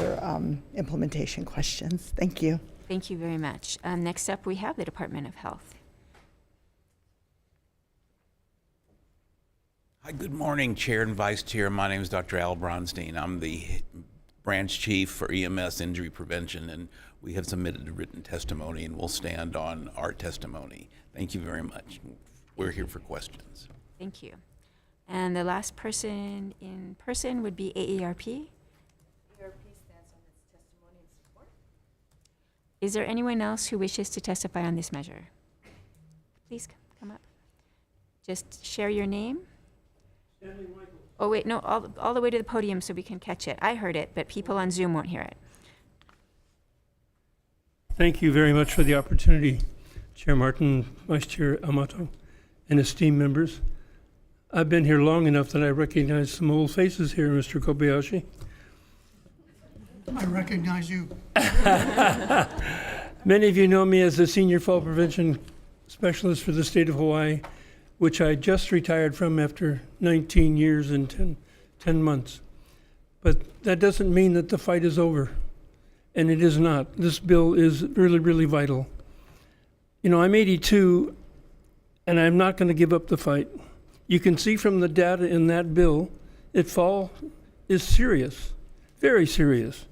Speaker 16: implementation questions. Thank you.
Speaker 1: Thank you very much. Next up, we have the Department of Health.
Speaker 17: Hi, good morning, Chair and Vice Chair. My name is Dr. Al Bronstein. I'm the Branch Chief for EMS Injury Prevention, and we have submitted a written testimony, and we'll stand on our testimony. Thank you very much. We're here for questions.
Speaker 1: Thank you. And the last person in person would be AARP.
Speaker 18: AARP stands on its testimony and support.
Speaker 1: Is there anyone else who wishes to testify on this measure? Please come up. Just share your name. Oh, wait, no, all the way to the podium so we can catch it. I heard it, but people on Zoom won't hear it.
Speaker 19: Thank you very much for the opportunity, Chair Martin, Vice Chair Amato, and esteemed members. I've been here long enough that I recognize some old faces here, Mr. Kobayashi.
Speaker 15: I recognize you.
Speaker 19: Many of you know me as the Senior Fall Prevention Specialist for the state of Hawaii, which I just retired from after 19 years and 10 months. But that doesn't mean that the fight is over, and it is not. This bill is really, really vital. I'm 82, and I'm not going to give up the fight. You can see from the data in that bill, fall is serious, very serious.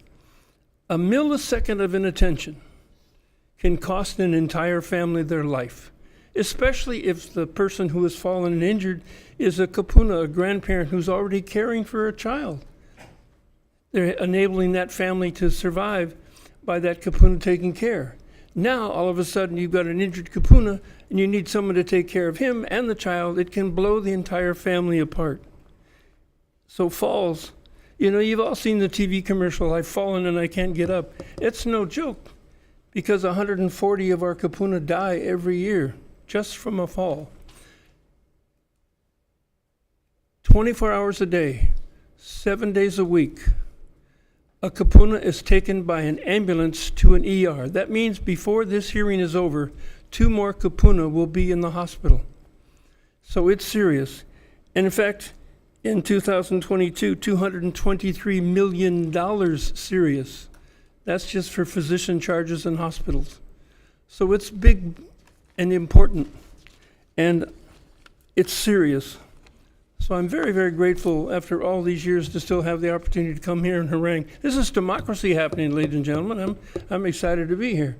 Speaker 19: A millisecond of inattention can cost an entire family their life, especially if the person who has fallen and injured is a kapuna, a grandparent who's already caring for a child. They're enabling that family to survive by that kapuna taking care. Now, all of a sudden, you've got an injured kapuna and you need someone to take care of him and the child. It can blow the entire family apart. So falls, you've all seen the TV commercial, I've fallen and I can't get up. It's no joke, because 140 of our kapuna die every year just from a fall. 24 hours a day, 7 days a week. a kapuna is taken by an ambulance to an ER. That means before this hearing is over, 2 more kapuna will be in the hospital. So it's serious. And in fact, in 2022, $223 million serious. That's just for physician charges in hospitals. So it's big and important, and it's serious. So I'm very, very grateful after all these years to still have the opportunity to come here and harangue. This is democracy happening, ladies and gentlemen. I'm excited to be here.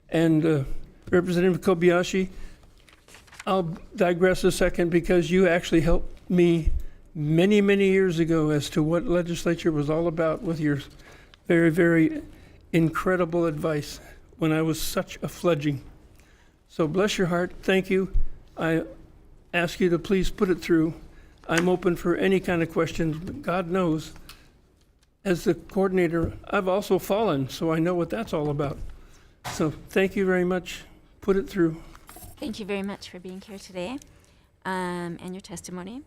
Speaker 19: And Representative Kobayashi, I'll digress a second because you actually helped me many, many years ago as to what legislature was all about with your very, very incredible advice when I was such a fledgling. So bless your heart. Thank you. I ask you to please put it through. I'm open for any kind of questions, but God knows, as the coordinator, I've also fallen, so I know what that's all about. So thank you very much. Put it through.
Speaker 1: Thank you very much for being here today and your testimony.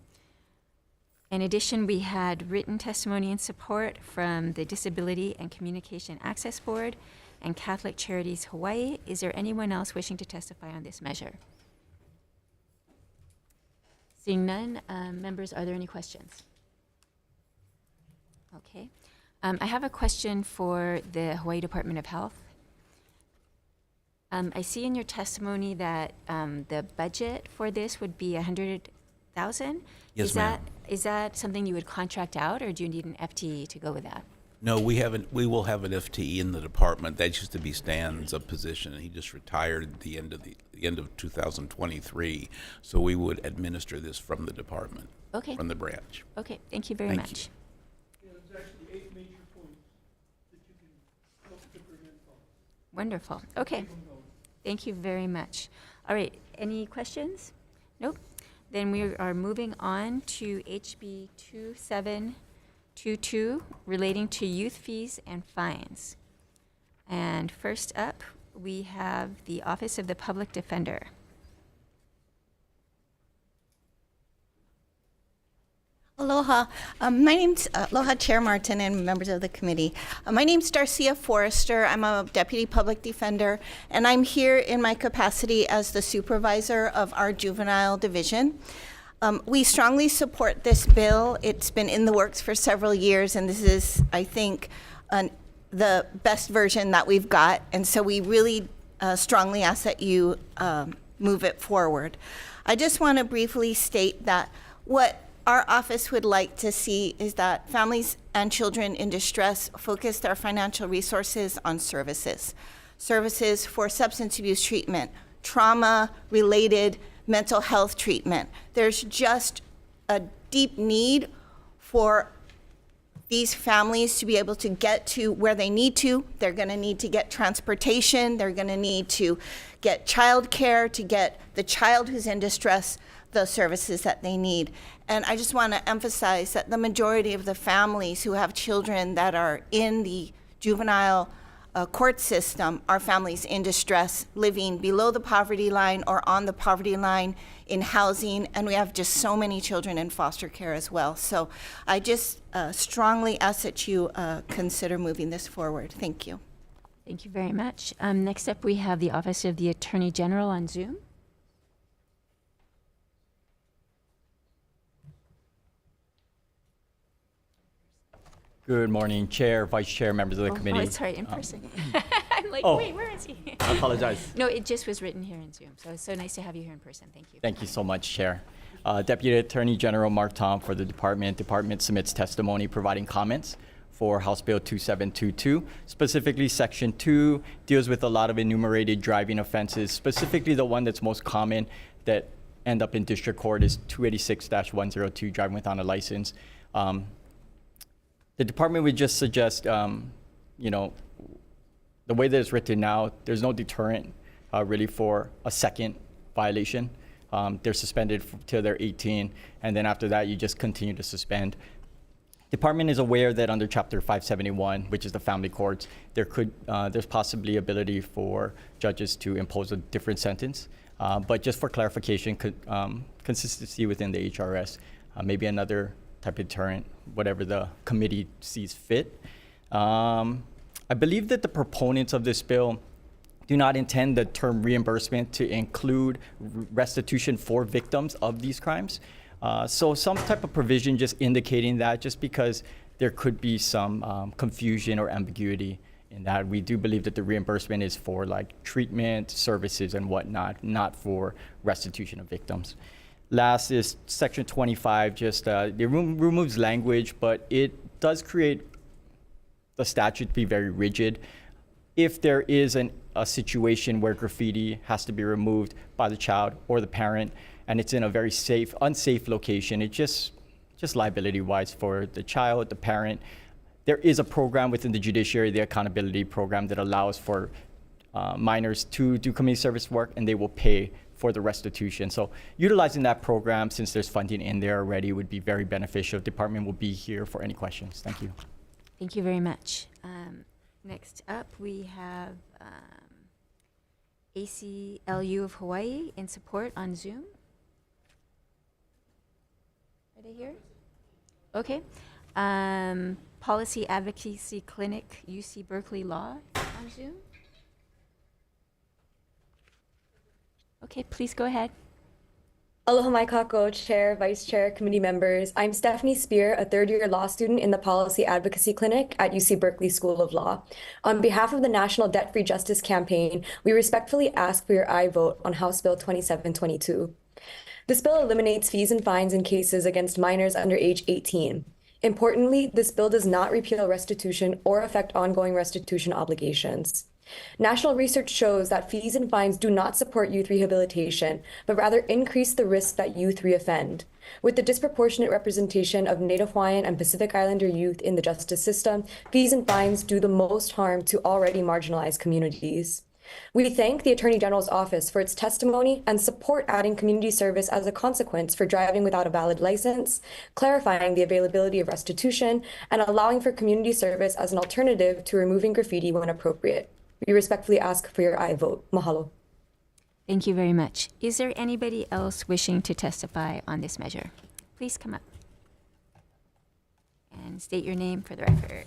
Speaker 1: In addition, we had written testimony and support from the Disability and Communication Access Board and Catholic Charities Hawaii. Is there anyone else wishing to testify on this measure? Seeing none, members, are there any questions? Okay. I have a question for the Hawaii Department of Health. I see in your testimony that the budget for this would be $100,000.
Speaker 17: Yes, ma'am.
Speaker 1: Is that something you would contract out, or do you need an FTE to go with that?
Speaker 17: No, we will have an FTE in the department. That used to be Stan's position, and he just retired at the end of 2023. So we would administer this from the department,
Speaker 1: Okay.
Speaker 17: from the branch.
Speaker 1: Okay, thank you very
Speaker 17: Thank
Speaker 1: much.
Speaker 19: Yeah, there's actually 8 major points that you can help to prevent falls.
Speaker 1: Wonderful. Okay. Thank you very much. All right, any questions? Nope. Then we are moving on to HB 2722 relating to youth fees and fines. And first up, we have the Office of the Public Defender.
Speaker 20: Aloha. My name's Aloha Chair Martin and members of the committee. My name's Darcia Forrester. I'm a Deputy Public Defender, and I'm here in my capacity as the supervisor of our juvenile division. We strongly support this bill. It's been in the works for several years, and this is, I think, the best version that we've got, and so we really strongly ask that you move it forward. I just want to briefly state that what our office would like to see is that families and children in distress focus their financial resources on services for substance abuse treatment, trauma-related mental health treatment. There's just a deep need for these families to be able to get to where they need to. They're going to need to get transportation. They're going to need to get childcare to get the child who's in distress the services that they need. And I just want to emphasize that the majority of the families who have children that are in the juvenile court system are families in distress, living below the poverty line or on the poverty line in housing, and we have just so many children in foster care as well. So I just strongly ask that you consider moving this forward. Thank you.
Speaker 1: Thank you very much. Next up, we have the Office of the Attorney General on Zoom.
Speaker 21: Good morning, Chair, Vice Chair, members of the committee.
Speaker 1: Oh, sorry, in person. I'm like, wait, where is he?
Speaker 21: I apologize.
Speaker 1: No, it just was written here in Zoom, so it's so nice to have you here in person. Thank you.
Speaker 21: Thank you so much, Chair. Deputy Attorney General Mark Tom for the department. Department submits testimony providing comments for House Bill 2722. Specifically, Section 2 deals with a lot of enumerated driving offenses. Specifically, the one that's most common that end up in district court is 286-102, driving without a license. The department would just suggest, the way that it's written now, there's no deterrent really for a second violation. They're suspended till they're 18, and then after that, you just continue to suspend. Department is aware that under Chapter 571, which is the family courts, there's possibly ability for judges to impose a different sentence. But just for clarification, consistency within the HRS, maybe another type of deterrent, whatever the committee sees fit. I believe that the proponents of this bill do not intend the term reimbursement to include restitution for victims of these crimes. So some type of provision just indicating that, just because there could be some confusion or ambiguity in that. We do believe that the reimbursement is for like treatment, services, and whatnot, not for restitution of victims. Last is Section 25, just it removes language, but it does create the statute to be very rigid. If there is a situation where graffiti has to be removed by the child or the parent, and it's in a very unsafe location, it just liability-wise for the child, the parent. There is a program within the judiciary, the accountability program, that allows for minors to do community service work, and they will pay for the restitution. So utilizing that program, since there's funding in there already, would be very beneficial. Department will be here for any questions. Thank you.
Speaker 1: Thank you very much. Next up, we have ACLU of Hawaii in support on Zoom. Are they here? Okay. Policy Advocacy Clinic, UC Berkeley Law on Zoom. Okay, please go ahead.
Speaker 3: Aloha mai kako, Chair, Vice Chair, committee members. I'm Stephanie Spear, a third-year law student in the Policy Advocacy Clinic at UC Berkeley School of Law. On behalf of the National Debt-Free Justice Campaign, we respectfully ask for your aye vote on House Bill 2722. This bill eliminates fees and fines in cases against minors under age 18. Importantly, this bill does not repeal restitution or affect ongoing restitution obligations. National research shows that fees and fines do not support youth rehabilitation, but rather increase the risk that youth reoffend. With the disproportionate representation of Native Hawaiian and Pacific Islander youth in the justice system, fees and fines do the most harm to already marginalized communities. We thank the Attorney General's office for its testimony and support adding community service as a consequence for driving without a valid license, clarifying the availability of restitution, and allowing for community service as an alternative to removing graffiti when appropriate. We respectfully ask for your aye vote. Mahalo.
Speaker 1: Thank you very much. Is there anybody else wishing to testify on this measure? Please come up and state your name for the record.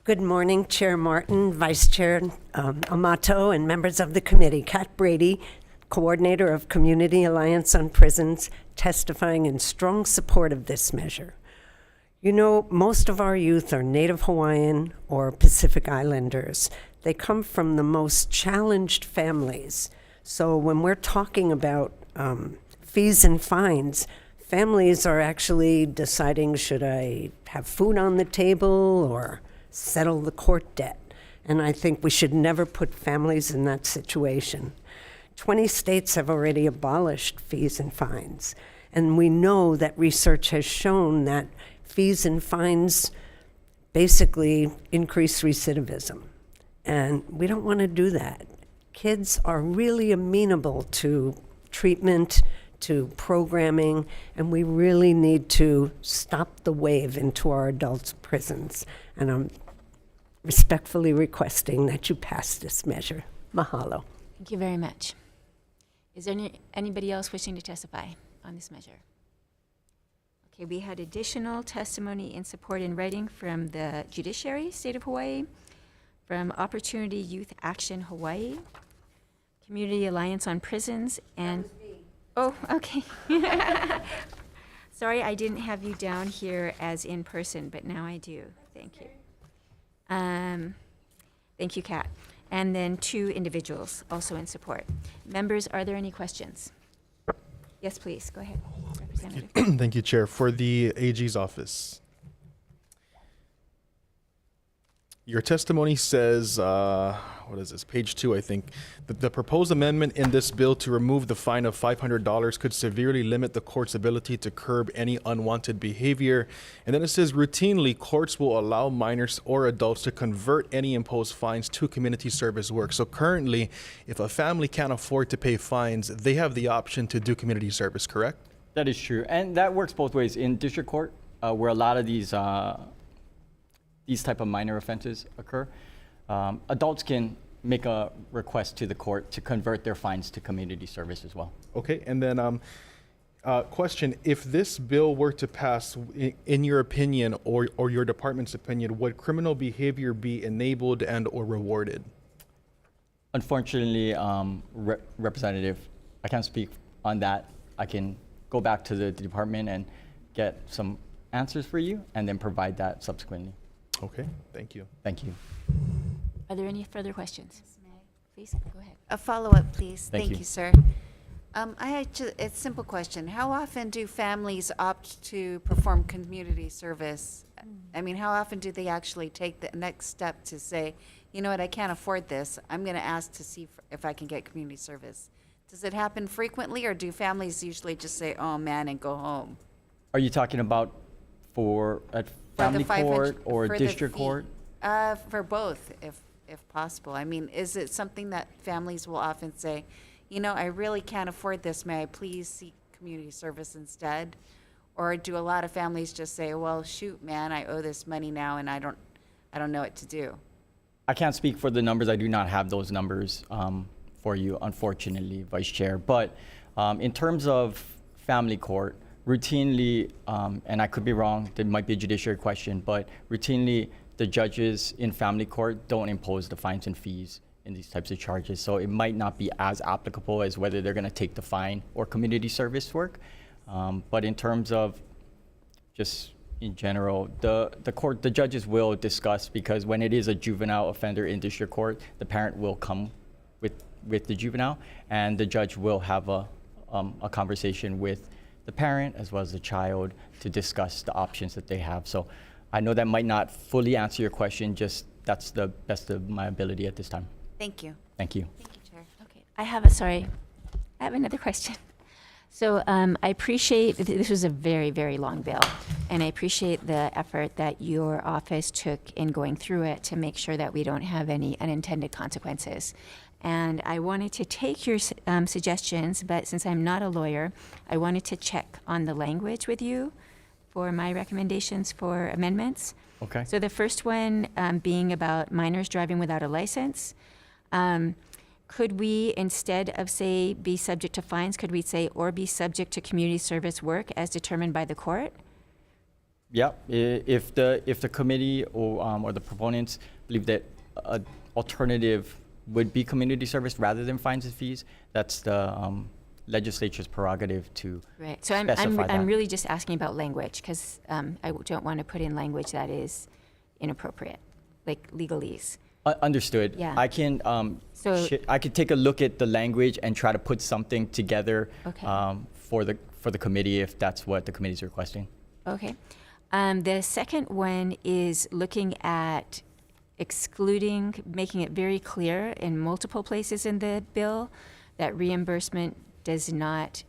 Speaker 22: Good morning, Chair Martin, Vice Chair Amato, and members of the committee. Kat Brady, Coordinator of Community Alliance on Prisons, testifying in strong support of this measure. You know, most of our youth are Native Hawaiian or Pacific Islanders. They come from the most challenged families. So when we're talking about fees and fines, families are actually deciding, should I have food on the table or settle the court debt? And I think we should never put families in that situation. 20 states have already abolished fees and fines. And we know that research has shown that fees and fines basically increase recidivism. And we don't want to do that. Kids are really amenable to treatment, to programming, and we really need to stop the wave into our adults' prisons. And I'm respectfully requesting that you pass this measure. Mahalo.
Speaker 1: Thank you very much. Is there anybody else wishing to testify on this measure? Okay, we had additional testimony in support in writing from the Judiciary, State of Hawaii, from Opportunity Youth Action Hawaii, Community Alliance on Prisons, and... Oh, okay. Sorry, I didn't have you down here as in person, but now I do. Thank you. Thank you, Kat. And then 2 individuals also in support. Members, are there any questions? Yes, please. Go ahead, Representative.
Speaker 23: Thank you, Chair. For the AG's office, your testimony says, what is this, page 2, I think, that the proposed amendment in this bill to remove the fine of $500 could severely limit the court's ability to curb any unwanted behavior. And then it says, routinely, courts will allow minors or adults to convert any imposed fines to community service work. So currently, if a family can't afford to pay fines, they have the option to do community service, correct?
Speaker 21: That is true. And that works both ways. In district court, where a lot of these type of minor offenses occur, adults can make a request to the court to convert their fines to community service as well.
Speaker 23: Okay, and then Question, if this bill were to pass, in your opinion or your department's opinion, would criminal behavior be enabled and or rewarded?
Speaker 21: Unfortunately, Representative, I can't speak on that. I can go back to the department and get some answers for you and then provide that subsequently.
Speaker 23: Okay, thank you.
Speaker 21: Thank you.
Speaker 1: Are there any further questions? Please, go ahead.
Speaker 4: A follow-up, please.
Speaker 21: Thank you.
Speaker 4: You, sir. I had a simple question. How often do families opt to perform community service? I mean, how often do they actually take the next step to say, you know what, I can't afford this. I'm going to ask to see if I can get community service. Does it happen frequently, or do families usually just say, oh man, and go home?
Speaker 21: Are you talking about at family court or
Speaker 4: for the
Speaker 21: district
Speaker 4: fee?
Speaker 21: court?
Speaker 4: For both, if possible. I mean, is it something that families will often say, you know, I really can't afford this, may I please seek community service instead? Or do a lot of families just say, well, shoot, man, I owe this money now and I don't know what to do?
Speaker 21: I can't speak for the numbers. I do not have those numbers for you, unfortunately, Vice Chair. But in terms of family court, routinely, and I could be wrong, there might be a judiciary question, but routinely the judges in family court don't impose the fines and fees in these types of charges. So it might not be as applicable as whether they're going to take the fine or community service work. But in terms of just in general, the judges will discuss, because when it is a juvenile offender in district court, the parent will come with the juvenile, and the judge will have a conversation with the parent as well as the child to discuss the options that they have. So I know that might not fully answer your question, just that's the best of my ability at this time.
Speaker 4: Thank you.
Speaker 21: Thank you.
Speaker 4: Thank you, Chair.
Speaker 1: Okay, I have another question. So I appreciate, this was a very, very long bill, and I appreciate the effort that your office took in going through it to make sure that we don't have any unintended consequences. And I wanted to take your suggestions, but since I'm not a lawyer, I wanted to check on the language with you for my recommendations for amendments.
Speaker 21: Okay.
Speaker 1: So the first one being about minors driving without a license. Could we, instead of say be subject to fines, could we say or be subject to community service work as determined by the court?
Speaker 21: Yeah, if the committee or the proponents believe that an alternative would be community service rather than fines and fees, that's the legislature's prerogative to
Speaker 1: Right. So
Speaker 21: specify that.
Speaker 1: I'm really just asking about language, because I don't want to put in language that is inappropriate, like legalese.
Speaker 21: Understood.
Speaker 1: Yeah.
Speaker 21: I can I could take a look at the language and try to put something together for the committee if that's what the committee is requesting.
Speaker 1: Okay. The second one is looking at excluding, making it very clear in multiple places in the bill that reimbursement does not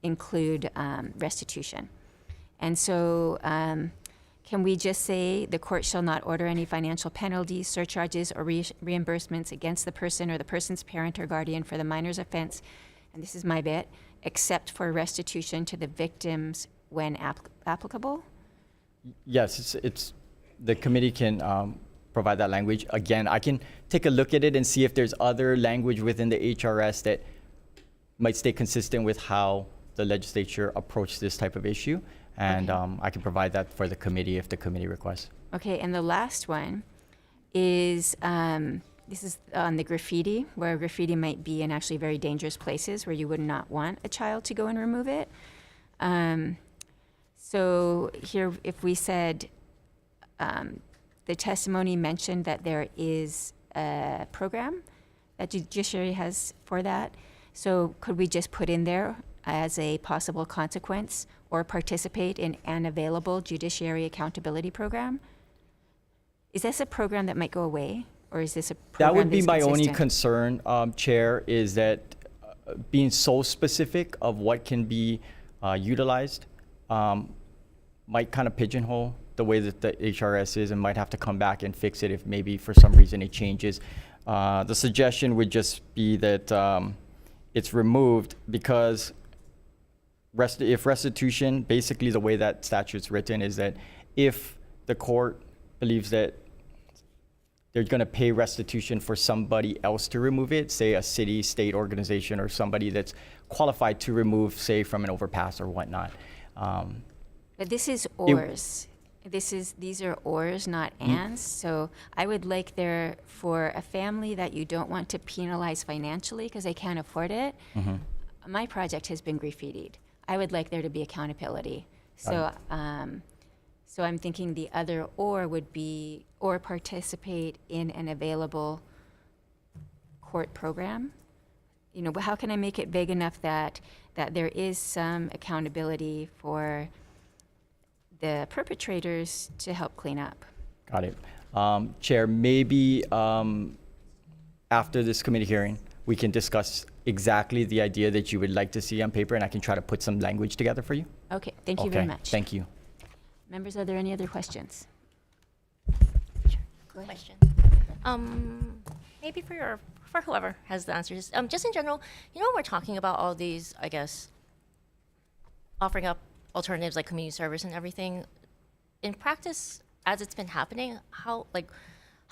Speaker 1: include restitution. And so can we just say the court shall not order any financial penalties, surcharges, or reimbursements against the person or the person's parent or guardian for the minor's offense, and this is my bit, except for restitution to the victims when applicable?
Speaker 21: Yes, it's the committee can provide that language. Again, I can take a look at it and see if there's other language within the HRS that might stay consistent with how the legislature approached this type of issue. And I can provide that for the committee if the committee requests.
Speaker 1: Okay, and the last one is, this is on the graffiti, where graffiti might be in actually very dangerous places where you would not want a child to go and remove it. So here, if we said, the testimony mentioned that there is a program that judiciary has for that. So could we just put in there as a possible consequence or participate in an available judiciary accountability program? Is this a program that might go away, or is this a program
Speaker 21: That would be
Speaker 1: that's
Speaker 21: my only
Speaker 1: consistent?
Speaker 21: concern, Chair, is that being so specific of what can be utilized might kind of pigeonhole the way that the HRS is and might have to come back and fix it if maybe for some reason it changes. The suggestion would just be that it's removed because if restitution, basically the way that statute's written is that if the court believes that they're going to pay restitution for somebody else to remove it, say a city, state organization, or somebody that's qualified to remove, say, from an overpass or whatnot.
Speaker 1: But this is ORs. These are ORs, not ands. So I would like there for a family that you don't want to penalize financially because they can't afford it. My project has been graffitied. I would like there to be accountability. So, so I'm thinking the other or would be or participate in an available court program. You know, how can I make it vague enough that there is some accountability for the perpetrators to help clean up?
Speaker 21: Got it. Chair, maybe after this committee hearing, we can discuss exactly the idea that you would like to see on paper, and I can try to put some language together for you.
Speaker 1: Okay, thank you very much.
Speaker 21: Thank you.
Speaker 1: Members, are there any other questions? Go ahead.
Speaker 5: Question. Maybe for whoever has the answers. Just in general, you know, when we're talking about all these, I guess, offering up alternatives like community service and everything, in practice, as it's been happening, how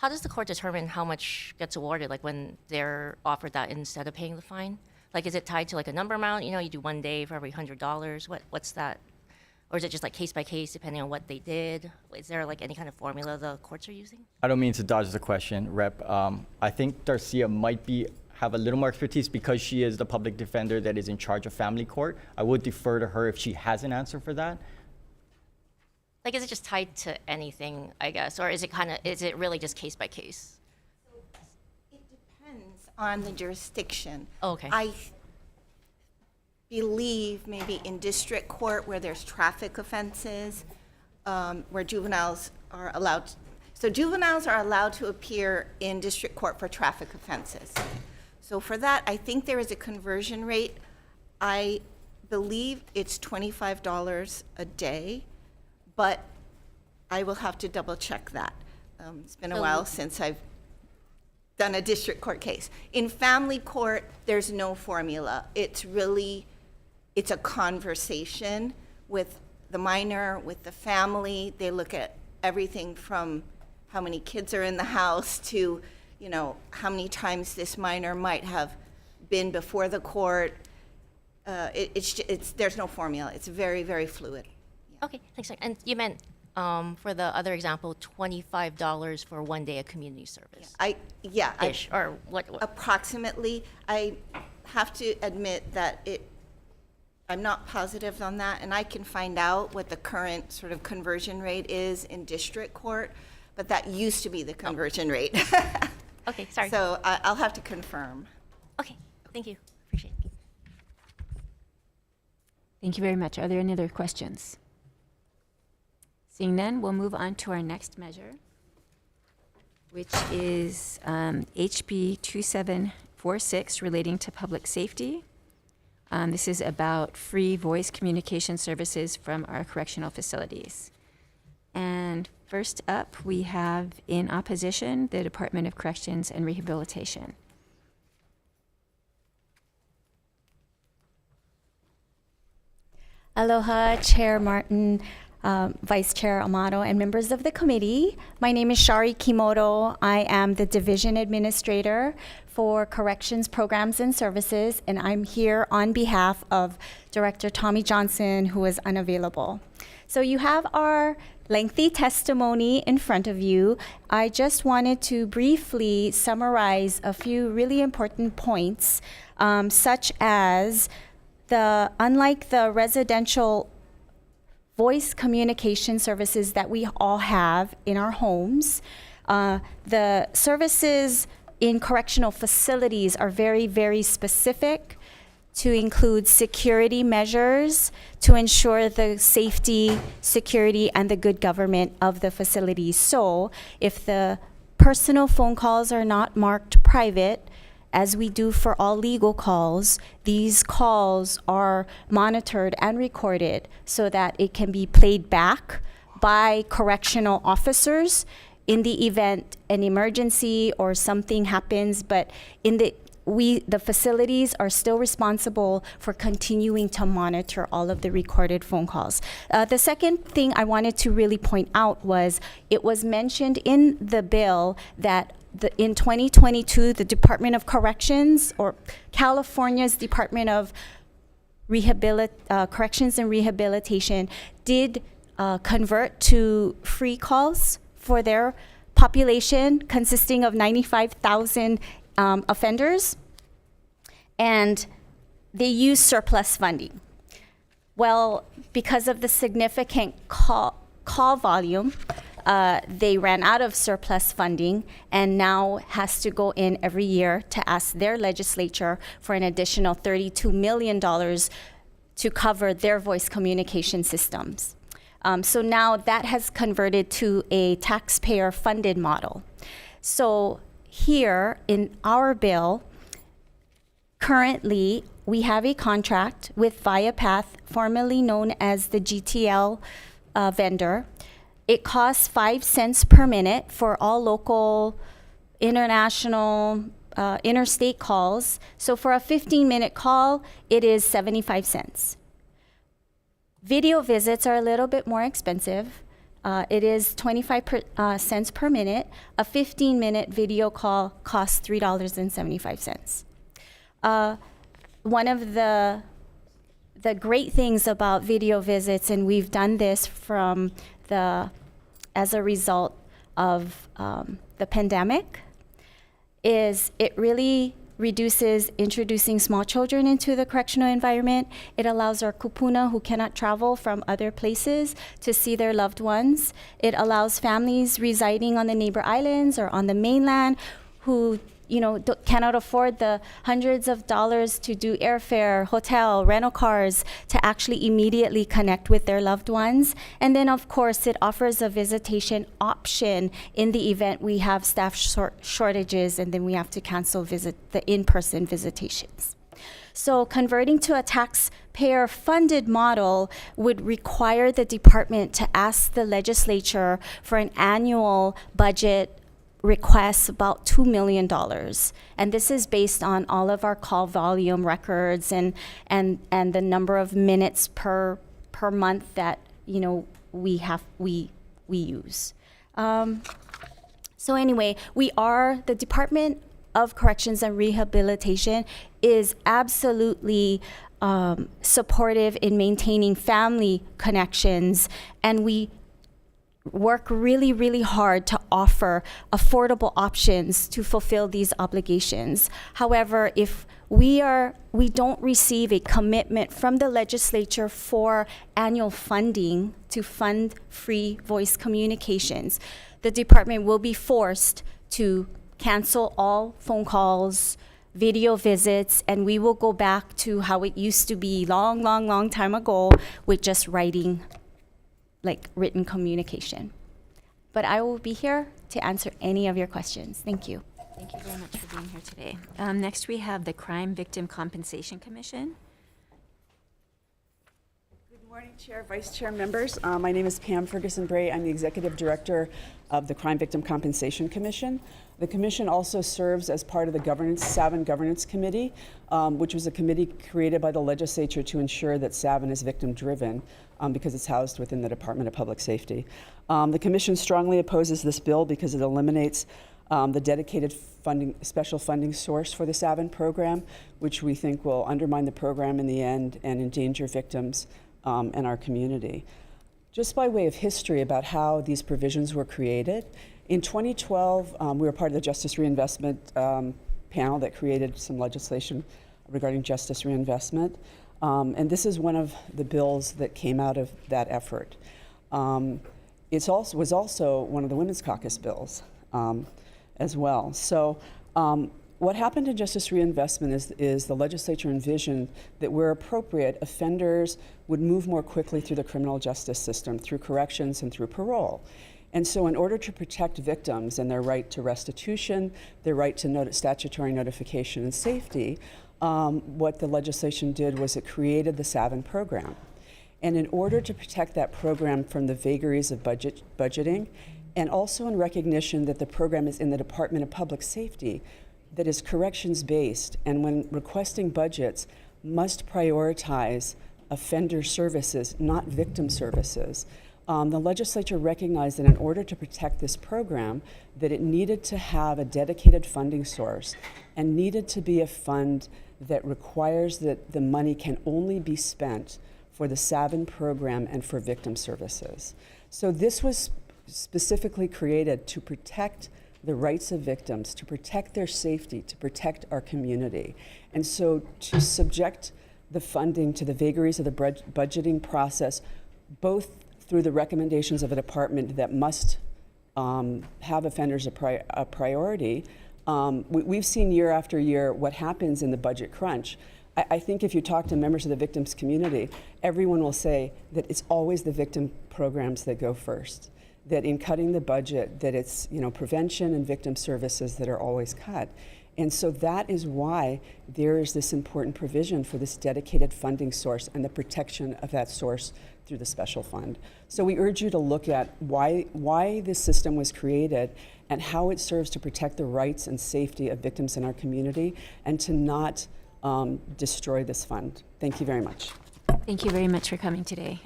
Speaker 5: does the court determine how much gets awarded, like when they're offered that instead of paying the fine? Like, is it tied to like a number amount? You know, you do 1 day for every $100. What's that? Or is it just like case by case depending on what they did? Is there like any kind of formula the courts are using?
Speaker 21: I don't mean to dodge the question, Rep. I think Darcia might have a little more expertise because she is the public defender that is in charge of family court. I would defer to her if she has an answer for that.
Speaker 5: Like, is it just tied to anything, I guess? Or is it really just case by case?
Speaker 2: It depends on the jurisdiction.
Speaker 5: Oh, okay.
Speaker 2: I believe maybe in district court where there's traffic offenses, where juveniles are allowed. So juveniles are allowed to appear in district court for traffic offenses. So for that, I think there is a conversion rate. I believe it's $25 a day, but I will have to double check that. It's been a while since I've done a district court case. In family court, there's no formula. It's a conversation with the minor, with the family. They look at everything from how many kids are in the house to, you know, how many times this minor might have been before the court. There's no formula. It's very, very fluid.
Speaker 5: Okay, thanks. And you meant for the other example, $25 for 1 day of community service.
Speaker 2: Ish,
Speaker 5: or what?
Speaker 2: Approximately. I have to admit that I'm not positive on that, and I can find out what the current sort of conversion rate is in district court, but that used to be the conversion rate.
Speaker 5: Okay, sorry.
Speaker 2: So I'll have to confirm.
Speaker 5: Okay, thank you. Appreciate it.
Speaker 1: Thank you very much. Are there any other questions? Seeing none, we'll move on to our next measure, which is HB 2746 relating to public safety. This is about free voice communication services from our correctional facilities. And first up, we have in opposition the Department of Corrections and Rehabilitation.
Speaker 8: Aloha, Chair Martin, Vice Chair Amato, and members of the committee. My name is Shari Kimoto. I am the Division Administrator for Corrections Programs and Services, and I'm here on behalf of Director Tommy Johnson, who is unavailable. So you have our lengthy testimony in front of you. I just wanted to briefly summarize a few really important points, such as unlike the residential voice communication services that we all have in our homes, the services in correctional facilities are very, very specific to include security measures to ensure the safety, security, and the good government of the facility. So if the personal phone calls are not marked private, as we do for all legal calls, these calls are monitored and recorded so that it can be played back by correctional officers in the event an emergency or something happens. But in the the facilities are still responsible for continuing to monitor all of the recorded phone calls. The second thing I wanted to really point out was it was mentioned in the bill that in 2022, the Department of Corrections, or California's Department of Corrections and Rehabilitation, did convert to free calls for their population consisting of 95,000 offenders, and they use surplus funding. Well, because of the significant call volume, they ran out of surplus funding and now has to go in every year to ask their legislature for an additional $32 million to cover their voice communication systems. So now that has converted to a taxpayer-funded model. So here in our bill, currently we have a contract with ViaPath, formerly known as the GTL vendor. It costs 5 cents per minute for all local, international, interstate calls. So for a 15-minute call, it is 75 cents. Video visits are a little bit more expensive. It is 25 cents per minute. A 15-minute video call costs $3.75. One of the great things about video visits, and we've done this as a result of the pandemic, is it really reduces introducing small children into the correctional environment. It allows our kupuna who cannot travel from other places to see their loved ones. It allows families residing on the neighbor islands or on the mainland who cannot afford the hundreds of dollars to do airfare, hotel, rental cars, to actually immediately connect with their loved ones. And then, of course, it offers a visitation option in the event we have staff shortages and then we have to cancel the in-person visitations. So converting to a taxpayer-funded model would require the department to ask the legislature for an annual budget requests about $2 million. And this is based on all of our call volume records and the number of minutes per month that we use. So anyway, the Department of Corrections and Rehabilitation is absolutely supportive in maintaining family connections, and we work really, really hard to offer affordable options to fulfill these obligations. However, if we don't receive a commitment from the legislature for annual funding to fund free voice communications, the department will be forced to cancel all phone calls, video visits, and we will go back to how it used to be long time ago with just writing, like written communication. But I will be here to answer any of your questions. Thank you.
Speaker 1: Thank you very much for being here today. Next, we have the Crime Victim Compensation Commission.
Speaker 7: Good morning, Chair, Vice Chair, members. My name is Pam Ferguson-Bray. I'm the Executive Director of the Crime Victim Compensation Commission. The Commission also serves as part of the SAVIN Governance Committee, which was a committee created by the legislature to ensure that SAVIN is victim-driven because it's housed within the Department of Public Safety. The Commission strongly opposes this bill because it eliminates the dedicated special funding source for the SAVIN program, which we think will undermine the program in the end and endanger victims and our community. Just by way of history about how these provisions were created, in 2012, we were part of the Justice Reinvestment panel that created some legislation regarding justice reinvestment. And this is one of the bills that came out of that effort. It was also one of the Women's Caucus bills as well. So what happened in justice reinvestment is the legislature envisioned that where appropriate, offenders would move more quickly through the criminal justice system, through corrections and through parole. And so in order to protect victims and their right to restitution, their right to statutory notification and safety, what the legislation did was it created the SAVIN program. And in order to protect that program from the vagaries of budgeting, and also in recognition that the program is in the Department of Public Safety, that is corrections-based, and when requesting budgets, must prioritize offender services, not victim services. The legislature recognized that in order to protect this program, that it needed to have a dedicated funding source and needed to be a fund that requires that the money can only be spent for the SAVIN program and for victim services. So this was specifically created to protect the rights of victims, to protect their safety, to protect our community. And so to subject the funding to the vagaries of the budgeting process, both through the recommendations of a department that must have offenders a priority. We've seen year after year what happens in the budget crunch. I think if you talk to members of the victims community, everyone will say that it's always the victim programs that go first. That in cutting the budget, that it's prevention and victim services that are always cut. And so that is why there is this important provision for this dedicated funding source and the protection of that source through the special fund. So we urge you to look at why this system was created and how it serves to protect the rights and safety of victims in our community and to not destroy this fund. Thank you very much.
Speaker 1: Thank you very much for coming today.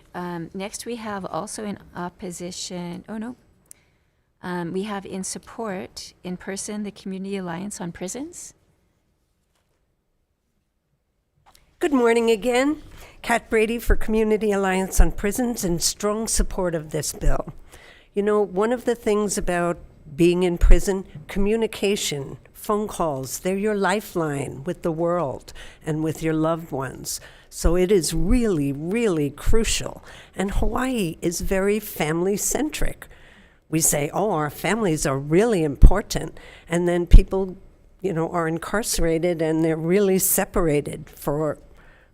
Speaker 1: Next, we have also in opposition, we have in support, in person, the Community Alliance on Prisons.
Speaker 22: Good morning again. Kat Brady for Community Alliance on Prisons, in strong support of this bill. One of the things about being in prison, communication, phone calls, they're your lifeline with the world and with your loved ones. So it is really, really crucial. And Hawaii is very family-centric. We say, our families are really important. And then people, are incarcerated and they're really separated for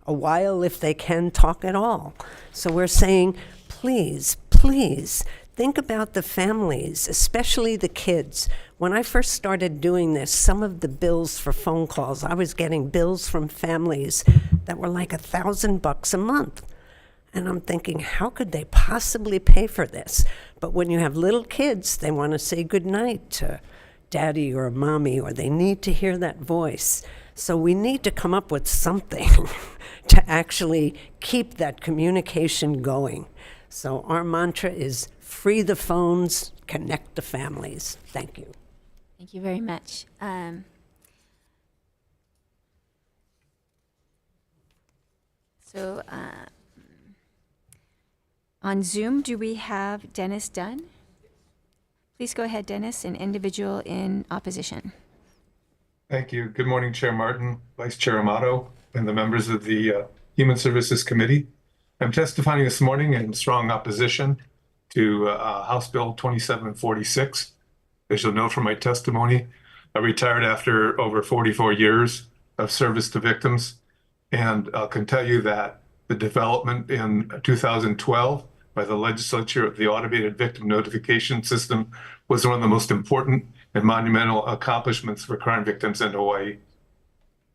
Speaker 22: a while if they can talk at all. So we're saying, please, please, think about the families, especially the kids. When I first started doing this, some of the bills for phone calls, I was getting bills from families that were like $1,000 a month. And I'm thinking, how could they possibly pay for this? But when you have little kids, they want to say goodnight to daddy or mommy, or they need to hear that voice. So we need to come up with something to actually keep that communication going. So our mantra is free the phones, connect the families. Thank you.
Speaker 1: Thank you very much. On Zoom, do we have Dennis Dunn? Please go ahead, Dennis, an individual in opposition.
Speaker 6: Thank you. Good morning, Chair Martin, Vice Chair Amato, and the members of the Human Services Committee. I'm testifying this morning in strong opposition to House Bill 2746. As you'll know from my testimony, I retired after over 44 years of service to victims, and I can tell you that the development in 2012 by the legislature of the automated victim notification system was one of the most important and monumental accomplishments for crime victims in Hawaii.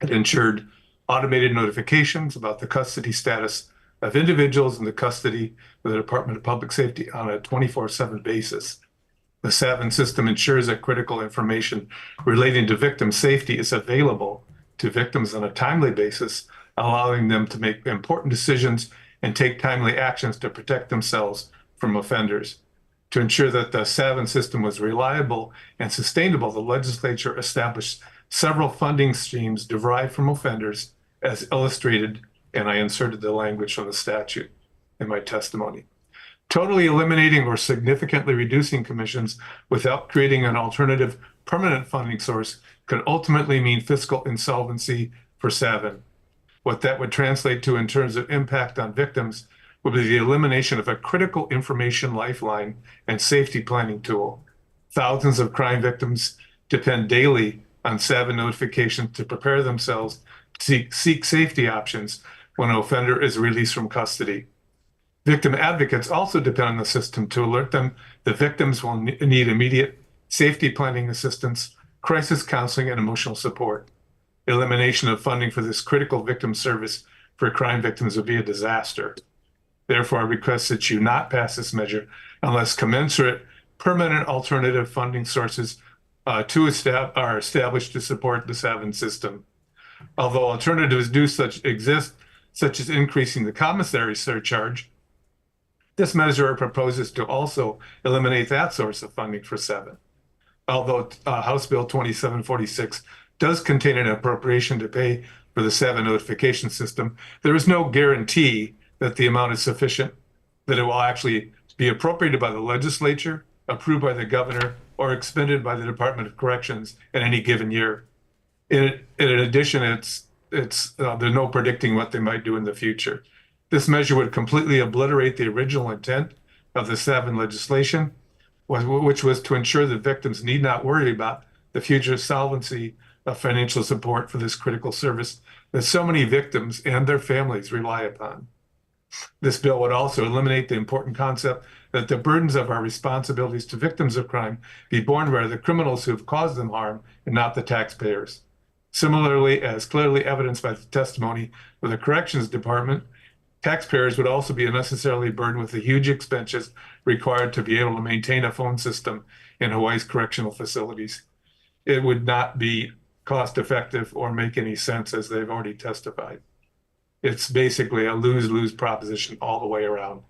Speaker 6: It ensured automated notifications about the custody status of individuals in the custody of the Department of Public Safety on a 24/7 basis. The SAVIN system ensures that critical information relating to victim safety is available to victims on a timely basis, allowing them to make important decisions and take timely actions to protect themselves from offenders. To ensure that the SAVIN system was reliable and sustainable, the legislature established several funding streams derived from offenders, as illustrated, and I inserted the language from the statute in my testimony. Totally eliminating or significantly reducing commissions without creating an alternative permanent funding source could ultimately mean fiscal insolvency for SAVIN. What that would translate to in terms of impact on victims would be the elimination of a critical information lifeline and safety planning tool. Thousands of crime victims depend daily on SAVIN notification to prepare themselves to seek safety options when an offender is released from custody. Victim advocates also depend on the system to alert them that victims will need immediate safety planning assistance, crisis counseling, and emotional support. Elimination of funding for this critical victim service for crime victims would be a disaster. Therefore, I request that you not pass this measure unless commensurate permanent alternative funding sources are established to support the Savin system. Although alternatives do exist, such as increasing the commissary surcharge, this measure proposes to also eliminate that source of funding for Savin. Although House Bill 2746 does contain an appropriation to pay for the Savin notification system, there is no guarantee that the amount is sufficient, that it will actually be appropriated by the legislature, approved by the governor, or expended by the Department of Corrections in any given year. In addition, there's no predicting what they might do in the future. This measure would completely obliterate the original intent of the Savin legislation, which was to ensure that victims need not worry about the future solvency of financial support for this critical service that so many victims and their families rely upon. This bill would also eliminate the important concept that the burdens of our responsibilities to victims of crime be borne by the criminals who have caused them harm and not the taxpayers. Similarly, as clearly evidenced by the testimony of the Corrections Department, taxpayers would also be unnecessarily burdened with the huge expenses required to be able to maintain a phone system in Hawaii's correctional facilities. It would not be cost effective or make any sense, as they've already testified. It's basically a lose-lose proposition all the way around.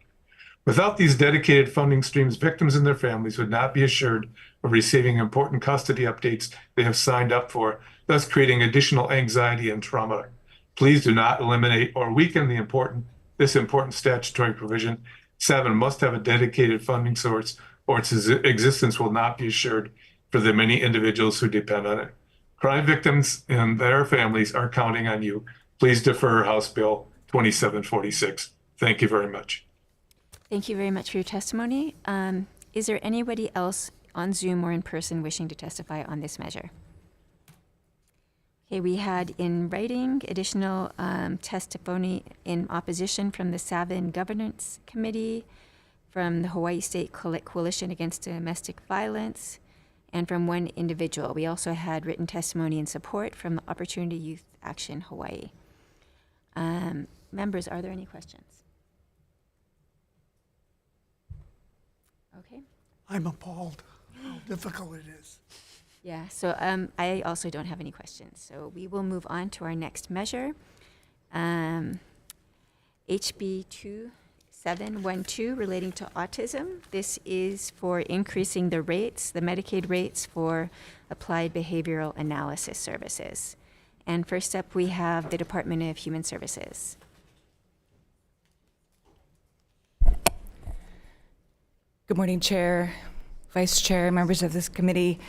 Speaker 6: Without these dedicated funding streams, victims and their families would not be assured of receiving important custody updates they have signed up for, thus creating additional anxiety and trauma. Please do not eliminate or weaken this important statutory provision. Savin must have a dedicated funding source, or its existence will not be assured for the many individuals who depend on it. Crime victims and their families are counting on you. Please defer House Bill 2746. Thank you very much.
Speaker 1: Thank you very much for your testimony. Is there anybody else on Zoom or in person wishing to testify on this measure? Okay, we had in writing additional testimony in opposition from the Savin Governance Committee, from the Hawaii State Coalition Against Domestic Violence, and from one individual. We also had written testimony in support from the Opportunity Youth Action Hawaii. Members, are there any questions? Okay.
Speaker 15: I'm appalled how difficult it is.
Speaker 1: Yeah, so I also don't have any questions. So we will move on to our next measure. HB 2712 relating to autism. This is for increasing the rates, the Medicaid rates for applied behavioral analysis services. And first up, we have the Department of Human Services.
Speaker 9: Good morning, Chair, Vice Chair, members of this committee.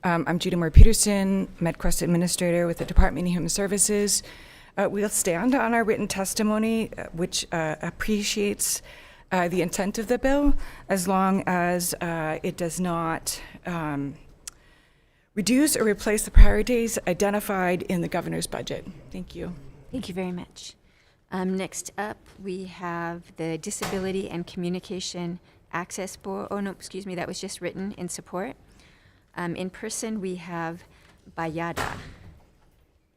Speaker 9: I'm Judy Moore-Peterson, MedCrest Administrator with the Department of Human Services. We'll stand on our written testimony, which appreciates the intent of the bill, as long as it does not reduce or replace the priorities identified in the governor's budget. Thank you.
Speaker 1: Thank you very much. Next up, we have the Disability and Communication Access Board. Oh, no, excuse me, that was just written in support. In person, we have Bayada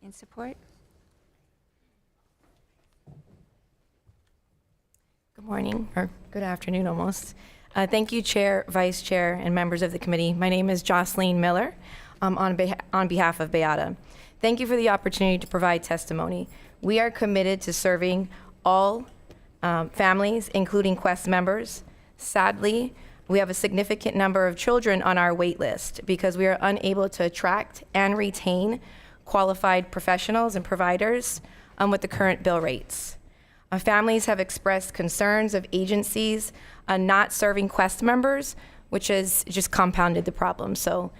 Speaker 1: in support.
Speaker 11: Good morning, or good afternoon almost. Thank you, Chair, Vice Chair, and members of the committee. My name is Jocelyn Miller on behalf of Bayada. Thank you for the opportunity to provide testimony. We are committed to serving all families, including Quest members. Sadly, we have a significant number of children on our wait list because we are unable to attract and retain qualified professionals and providers with the current bill rates. Families have expressed concerns of agencies not serving Quest members, which has just compounded the problem. So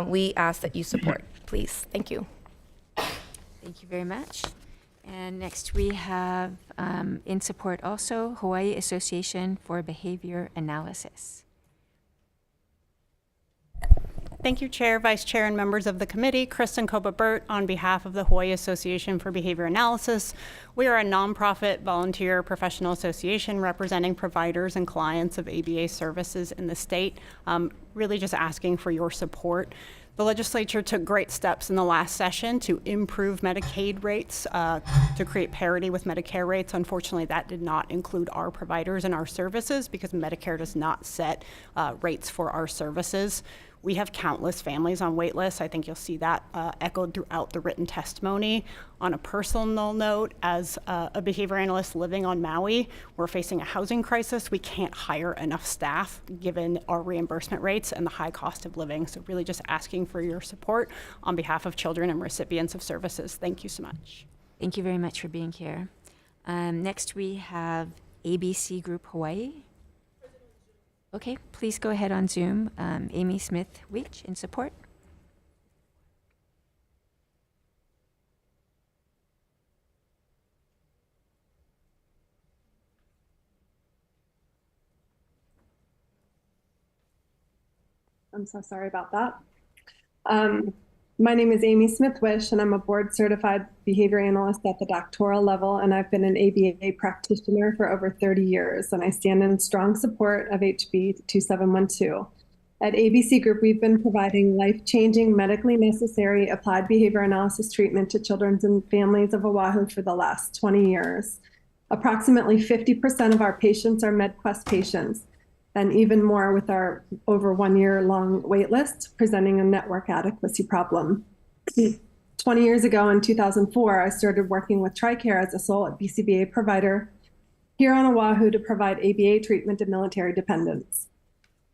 Speaker 11: we ask that you support, please. Thank you.
Speaker 1: Thank you very much. And next we have in support also Hawaii Association for Behavior Analysis.
Speaker 14: Thank you, Chair, Vice Chair, and members of the committee. Kristen Koba-Burt on behalf of the Hawaii Association for Behavior Analysis. We are a nonprofit volunteer professional association representing providers and clients of ABA services in the state. Really just asking for your support. The legislature took great steps in the last session to improve Medicaid rates, to create parity with Medicare rates. Unfortunately, that did not include our providers and our services because Medicare does not set rates for our services. We have countless families on wait lists. I think you'll see that echoed throughout the written testimony. On a personal note, as a behavior analyst living on Maui, we're facing a housing crisis. We can't hire enough staff given our reimbursement rates and the high cost of living. So really just asking for your support on behalf of children and recipients of services. Thank you so much.
Speaker 1: Thank you very much for being here. Next, we have ABC Group Hawaii. Okay, please go ahead on Zoom. Amy Smith-Weech in support.
Speaker 10: I'm so sorry about that. My name is Amy Smith-Wish, and I'm a board-certified behavior analyst at the doctoral level, and I've been an ABA practitioner for over 30 years, and I stand in strong support of HB 2712. At ABC Group, we've been providing life-changing, medically necessary applied behavior analysis treatment to children and families of Oahu for the last 20 years. Approximately 50% of our patients are MedQuest patients, and even more with our over 1 year long wait list presenting a network adequacy problem. 20 years ago in 2004, I started working with TRICARE as a sole BCBA provider here on Oahu to provide ABA treatment to military dependents.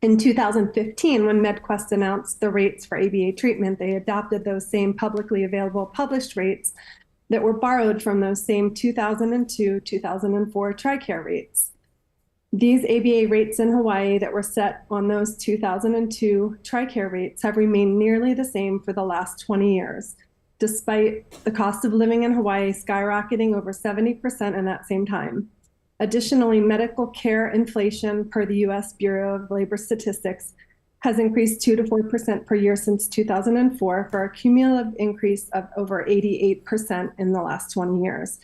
Speaker 10: In 2015, when MedQuest announced the rates for ABA treatment, they adopted those same publicly available published rates that were borrowed from those same 2002-2004 TRICARE rates. These ABA rates in Hawaii that were set on those 2002 TRICARE rates have remained nearly the same for the last 20 years, despite the cost of living in Hawaii skyrocketing over 70% in that same time. Additionally, medical care inflation per the U.S. Bureau of Labor Statistics has increased 2 to 4% per year since 2004 for a cumulative increase of over 88% in the last 20 years.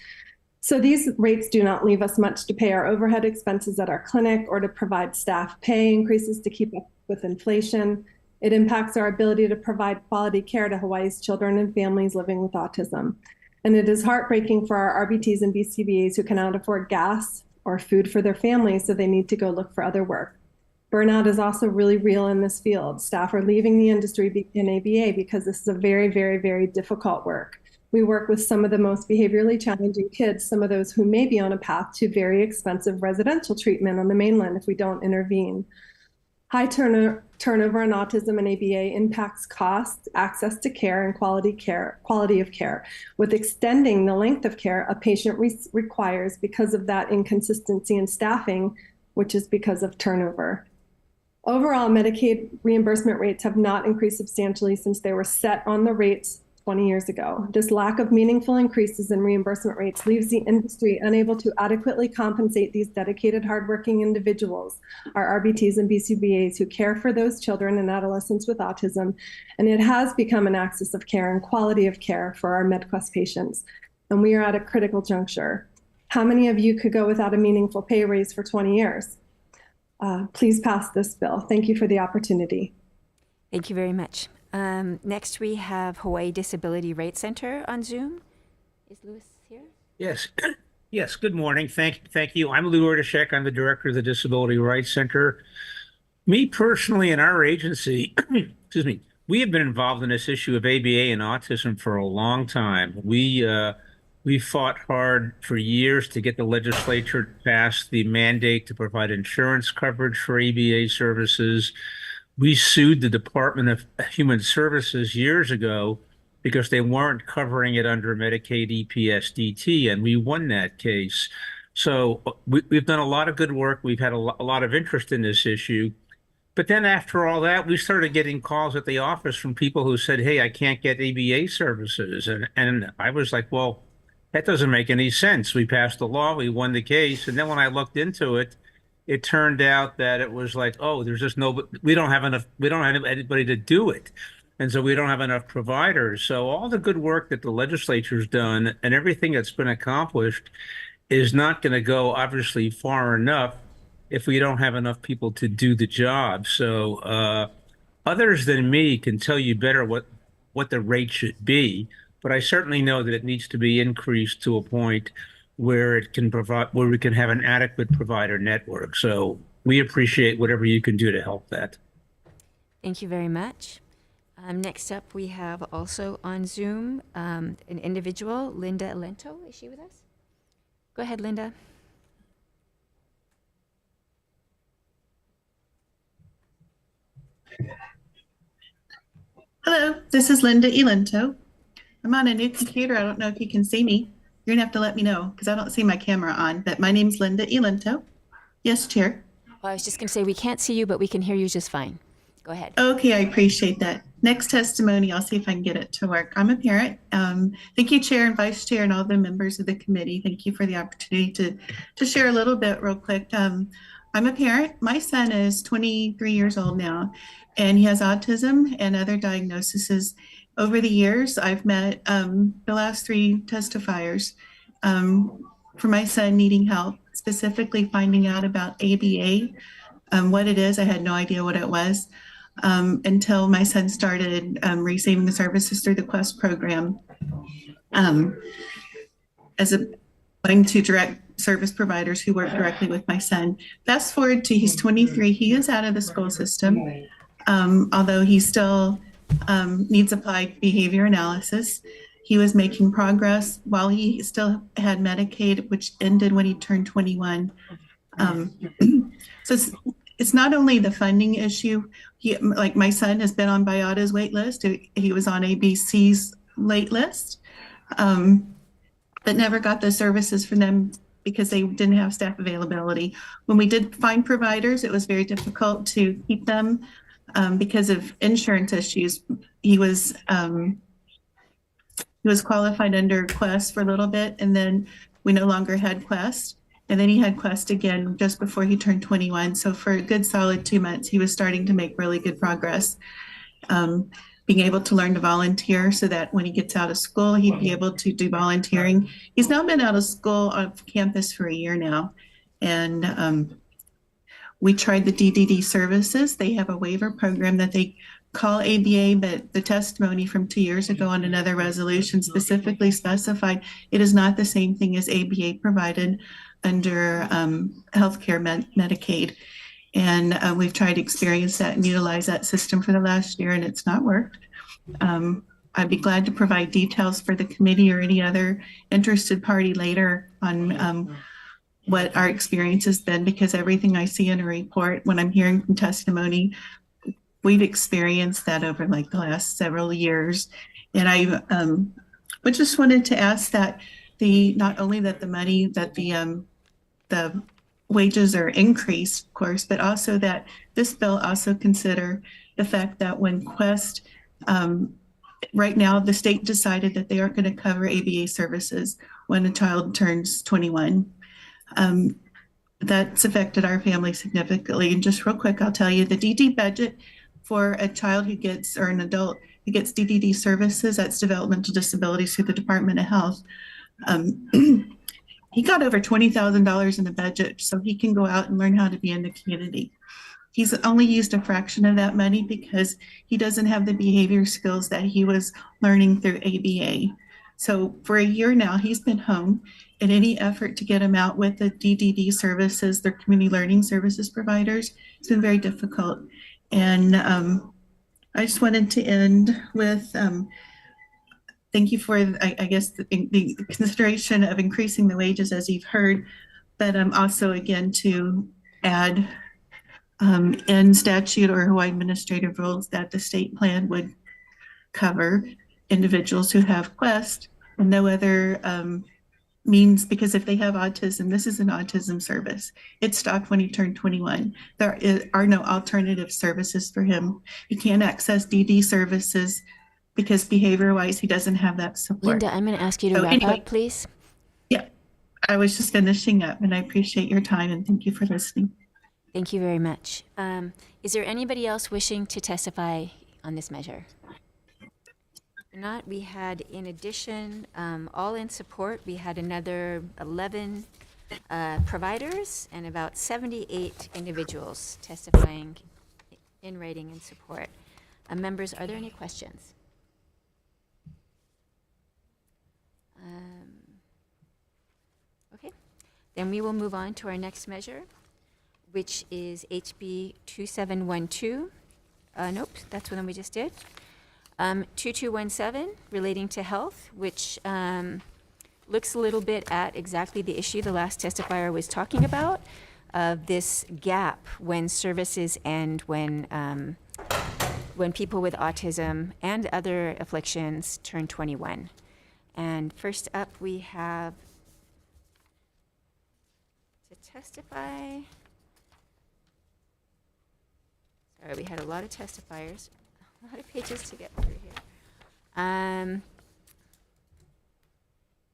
Speaker 10: So these rates do not leave us much to pay our overhead expenses at our clinic or to provide staff pay increases to keep up with inflation. It impacts our ability to provide quality care to Hawaii's children and families living with autism. And it is heartbreaking for our RBTs and BCBAs who cannot afford gas or food for their families, so they need to go look for other work. Burnout is also really real in this field. Staff are leaving the industry in ABA because this is a very, very, very difficult work. We work with some of the most behaviorally challenging kids, some of those who may be on a path to very expensive residential treatment on the mainland if we don't intervene. High turnover in autism and ABA impacts cost, access to care, and quality of care, with extending the length of care a patient requires because of that inconsistency in staffing, which is because of turnover. Overall, Medicaid reimbursement rates have not increased substantially since they were set on the rates 20 years ago. This lack of meaningful increases in reimbursement rates leaves the industry unable to adequately compensate these dedicated, hardworking individuals, our RBTs and BCBAs who care for those children and adolescents with autism, and it has become an axis of care and quality of care for our MedQuest patients. And we are at a critical juncture. How many of you could go without a meaningful pay raise for 20 years? Please pass this bill. Thank you for the opportunity.
Speaker 1: Thank you very much. Next, we have Hawaii Disability Rights Center on Zoom. Is Louis here?
Speaker 12: Yes. Yes. Good morning. Thank you. I'm Lou Ortashek. I'm the director of the Disability Rights Center. Me personally and our agency, excuse me, we have been involved in this issue of ABA and autism for a long time. We fought hard for years to get the legislature to pass the mandate to provide insurance coverage for ABA services. We sued the Department of Human Services years ago because they weren't covering it under Medicaid EPSDT, and we won that case. So we've done a lot of good work. We've had a lot of interest in this issue. But then after all that, we started getting calls at the office from people who said, hey, I can't get ABA services. And I was like, well, that doesn't make any sense. We passed the law, we won the case. And then when I looked into it, it turned out that it was like, oh, there's just we don't have anybody to do it. And so we don't have enough providers. So all the good work that the legislature's done and everything that's been accomplished is not going to go obviously far enough if we don't have enough people to do the job. So Others than me can tell you better what the rate should be, but I certainly know that it needs to be increased to a point where it can provide, where we can have an adequate provider network. So we appreciate whatever you can do to help that.
Speaker 1: Thank you very much. Next up, we have also on Zoom an individual, Linda Alento. Is she with us? Go ahead, Linda.
Speaker 13: Hello, this is Linda Elento. I'm on a new computer. I don't know if you can see me. You're gonna have to let me know because I don't see my camera on, but my name's Linda Elento. Yes, Chair.
Speaker 1: Well, I was just going to say we can't see you, but we can hear you just fine. Go ahead.
Speaker 13: Okay, I appreciate that. Next testimony, I'll see if I can get it to work. I'm a parent. Thank you, Chair and Vice Chair, and all the members of the committee. Thank you for the opportunity to share a little bit real quick. I'm a parent. My son is 23 years old now, and he has autism and other diagnoses. Over the years, I've met the last three testifiers for my son needing help, specifically finding out about ABA, what it is. I had no idea what it was until my son started receiving the services through the Quest program. Going to direct service providers who work directly with my son. Fast forward to he's 23, he is out of the school system, although he still needs applied behavior analysis. He was making progress while he still had Medicaid, which ended when he turned 21. So it's not only the funding issue. Like my son has been on BIATA's wait list. He was on ABC's late list, but never got the services from them because they didn't have staff availability. When we did find providers, it was very difficult to keep them because of insurance issues. He was qualified under Quest for a little bit, and then we no longer had Quest. And then he had Quest again just before he turned 21. So for a good solid 2 months, he was starting to make really good progress. Being able to learn to volunteer so that when he gets out of school, he'd be able to do volunteering. He's now been out of school off campus for a year now. And we tried the DDD services. They have a waiver program that they call ABA, but the testimony from 2 years ago on another resolution specifically specified it is not the same thing as ABA provided under healthcare Medicaid. And we've tried to experience that and utilize that system for the last year, and it's not worked. I'd be glad to provide details for the committee or any other interested party later on what our experience has been, because everything I see in a report, when I'm hearing from testimony, we've experienced that over like the last several years. And I just wanted to ask that not only that the money, that the wages are increased, of course, but also that this bill also consider the fact that when Quest, right now the state decided that they aren't going to cover ABA services when a child turns 21. That's affected our family significantly. And just real quick, I'll tell you the DD budget for a child who gets, or an adult who gets DDD services, that's developmental disabilities through the Department of Health. He got over $20,000 in the budget so he can go out and learn how to be in the community. He's only used a fraction of that money because he doesn't have the behavior skills that he was learning through ABA. So for a year now, he's been home, and any effort to get him out with the DDD services, their community learning services providers, it's been very difficult. And I just wanted to end with thank you for, I guess, the consideration of increasing the wages, as you've heard, but also, again, to add in statute or Hawaii administrative rules that the state plan would cover individuals who have Quest and no other means, because if they have autism, this is an autism service. It stopped when he turned 21. There are no alternative services for him. He can't access DD services because behavior-wise, he doesn't have that support.
Speaker 1: Linda, I'm going to ask you to wrap up, please.
Speaker 13: Yeah, I was just finishing up, and I appreciate your time, and thank you for listening.
Speaker 1: Thank you very much. Is there anybody else wishing to testify on this measure? If not, we had, in addition, all in support, we had another 11 providers and about 78 individuals testifying in writing in support. Members, are there any questions? Okay, then we will move on to our next measure, which is HB 2712. Nope, that's the one we just did. 2217, relating to health, which looks a little bit at exactly the issue the last testifier was talking about, of this gap when services end, when people with autism and other afflictions turn 21. And first up, we have to testify. Sorry, we had a lot of testifiers, a lot of pages to get through here.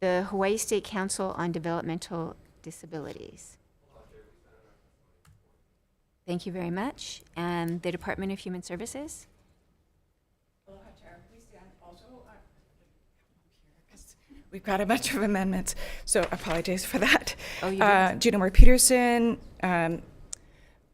Speaker 1: The Hawaii State Council on Developmental Disabilities. Thank you very much. And the Department of Human Services.
Speaker 9: Aloha, Chair. Please stand. Also, we've got a bunch of amendments, so apologize for that.
Speaker 1: Oh, you did?
Speaker 9: Judah Moore-Peterson,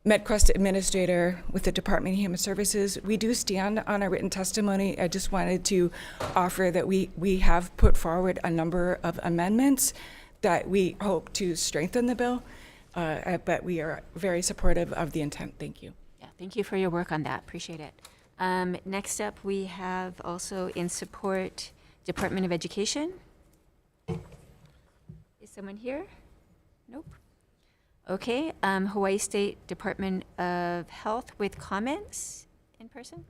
Speaker 9: MedQuest Administrator with the Department of Human Services. We do stand on our written testimony. I just wanted to offer that we have put forward a number of amendments that we hope to strengthen the bill, but we are very supportive of the intent. Thank you.
Speaker 1: Yeah, thank you for your work on that. Appreciate it. Next up, we have also in support Department of Education. Is someone here? Nope. Okay, Hawaii State Department of Health with comments in person?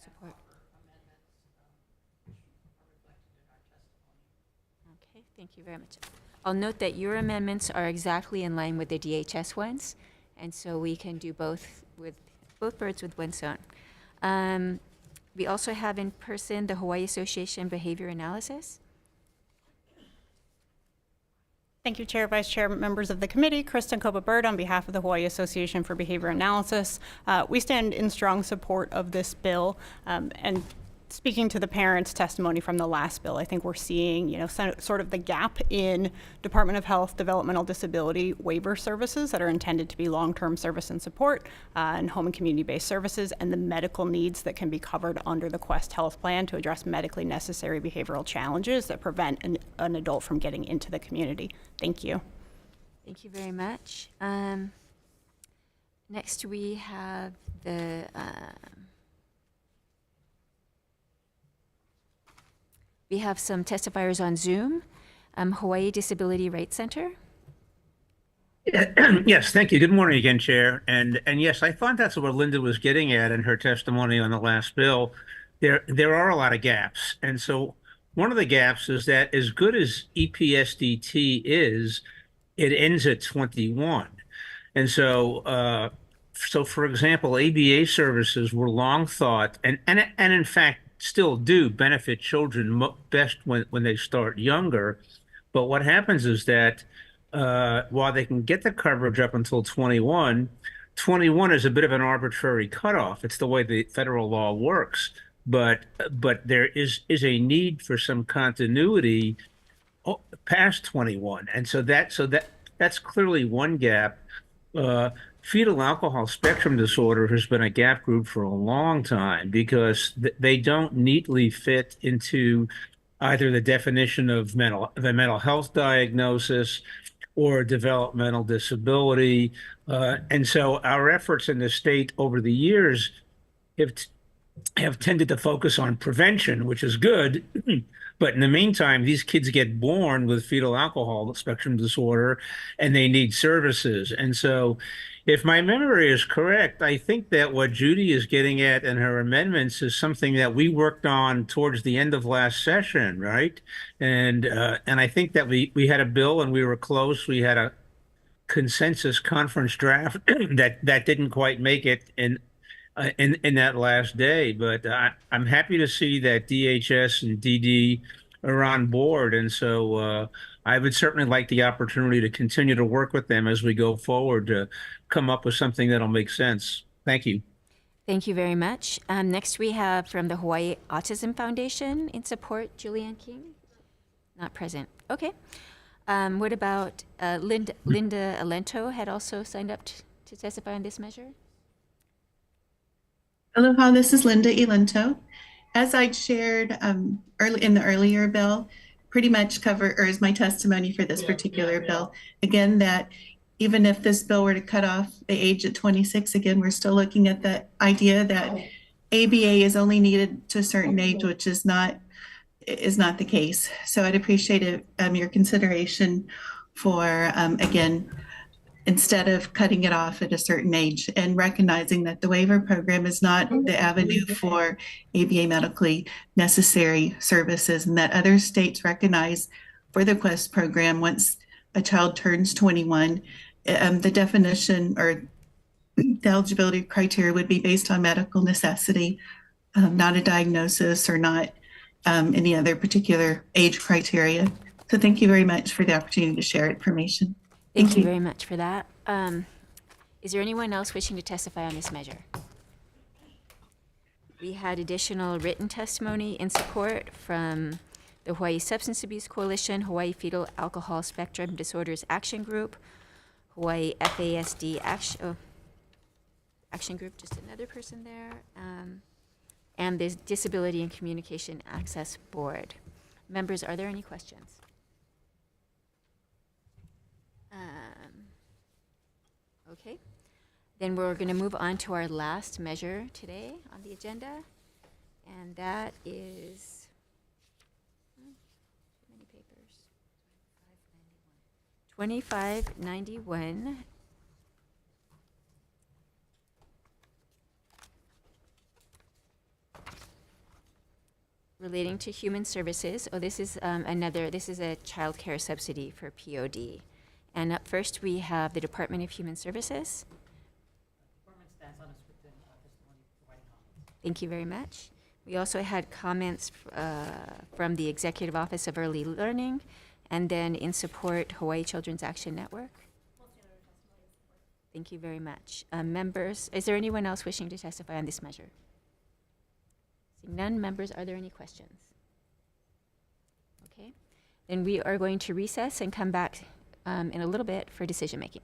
Speaker 1: Support. Okay, thank you very much. I'll note that your amendments are exactly in line with the DHS ones, and so we can do both birds with one stone. We also have in person the Hawaii Association Behavior Analysis.
Speaker 14: Thank you, Chair, Vice Chair, members of the committee. Kristen Koba-Bird on behalf of the Hawaii Association for Behavior Analysis. We stand in strong support of this bill, and speaking to the parents' testimony from the last bill, I think we're seeing, sort of the gap in Department of Health developmental disability waiver services that are intended to be long-term service and support and home and community-based services, and the medical needs that can be covered under the Quest Health Plan to address medically necessary behavioral challenges that prevent an adult from getting into the community. Thank you.
Speaker 1: Thank you very much. Next, we have the we have some testifiers on Zoom. Hawaii Disability Rights Center.
Speaker 12: Yes, thank you. Good morning again, Chair. And yes, I thought that's what Linda was getting at in her testimony on the last bill. There are a lot of gaps. And so one of the gaps is that as good as EPSDT is, it ends at 21. And so, for example, ABA services were long thought, and in fact, still do benefit children best when they start younger. But what happens is that while they can get the coverage up until 21, 21 is a bit of an arbitrary cutoff. It's the way the federal law works. But there is a need for some continuity past 21. And so that's clearly one gap. Fetal alcohol spectrum disorder has been a gap group for a long time because they don't neatly fit into either the definition of the mental health diagnosis or developmental disability. And so our efforts in the state over the years have tended to focus on prevention, which is good. But in the meantime, these kids get born with fetal alcohol spectrum disorder and they need services. And so if my memory is correct, I think that what Judy is getting at in her amendments is something that we worked on towards the end of last session, right? And I think that we had a bill and we were close. We had a consensus conference draft that didn't quite make it in that last day. But I'm happy to see that DHS and DD are on board. And so I would certainly like the opportunity to continue to work with them as we go forward to come up with something that'll make sense. Thank you.
Speaker 1: Thank you very much. Next, we have from the Hawaii Autism Foundation in support, Julianne King. Not present. Okay. What about Linda Alento had also signed up to testify on this measure?
Speaker 13: Aloha, this is Linda Elento. As I shared early in the earlier bill, pretty much is my testimony for this particular bill. Again, that even if this bill were to cut off the age at 26, again, we're still looking at the idea that ABA is only needed to a certain age, which is not the case. So I'd appreciate your consideration for, again, instead of cutting it off at a certain age and recognizing that the waiver program is not the avenue for ABA medically necessary services, and that other states recognize for the QUEST program, once a child turns 21, the definition or the eligibility criteria would be based on medical necessity, not a diagnosis or not any other particular age criteria. So thank you very much for the opportunity to share information.
Speaker 1: Thank you very much for that. Is there anyone else wishing to testify on this measure? We had additional written testimony in support from the Hawaii Substance Abuse Coalition, Hawaii Fetal Alcohol Spectrum Disorders Action Group, Hawaii FASD Action Group, just another person there, and the Disability and Communication Access Board. Members, are there any questions? Okay, then we're going to move on to our last measure today on the agenda, and that is too many papers. 2591. Relating to human services. Oh, this is this is a child care subsidy for POD. And up first, we have the Department of Human Services. Thank you very much. We also had comments from the Executive Office of Early Learning, and then in support, Hawaii Children's Action Network. Thank you very much. Members, is there anyone else wishing to testify on this measure? Seeing none, members, are there any questions? Okay, then we are going to recess and come back in a little bit for decision making.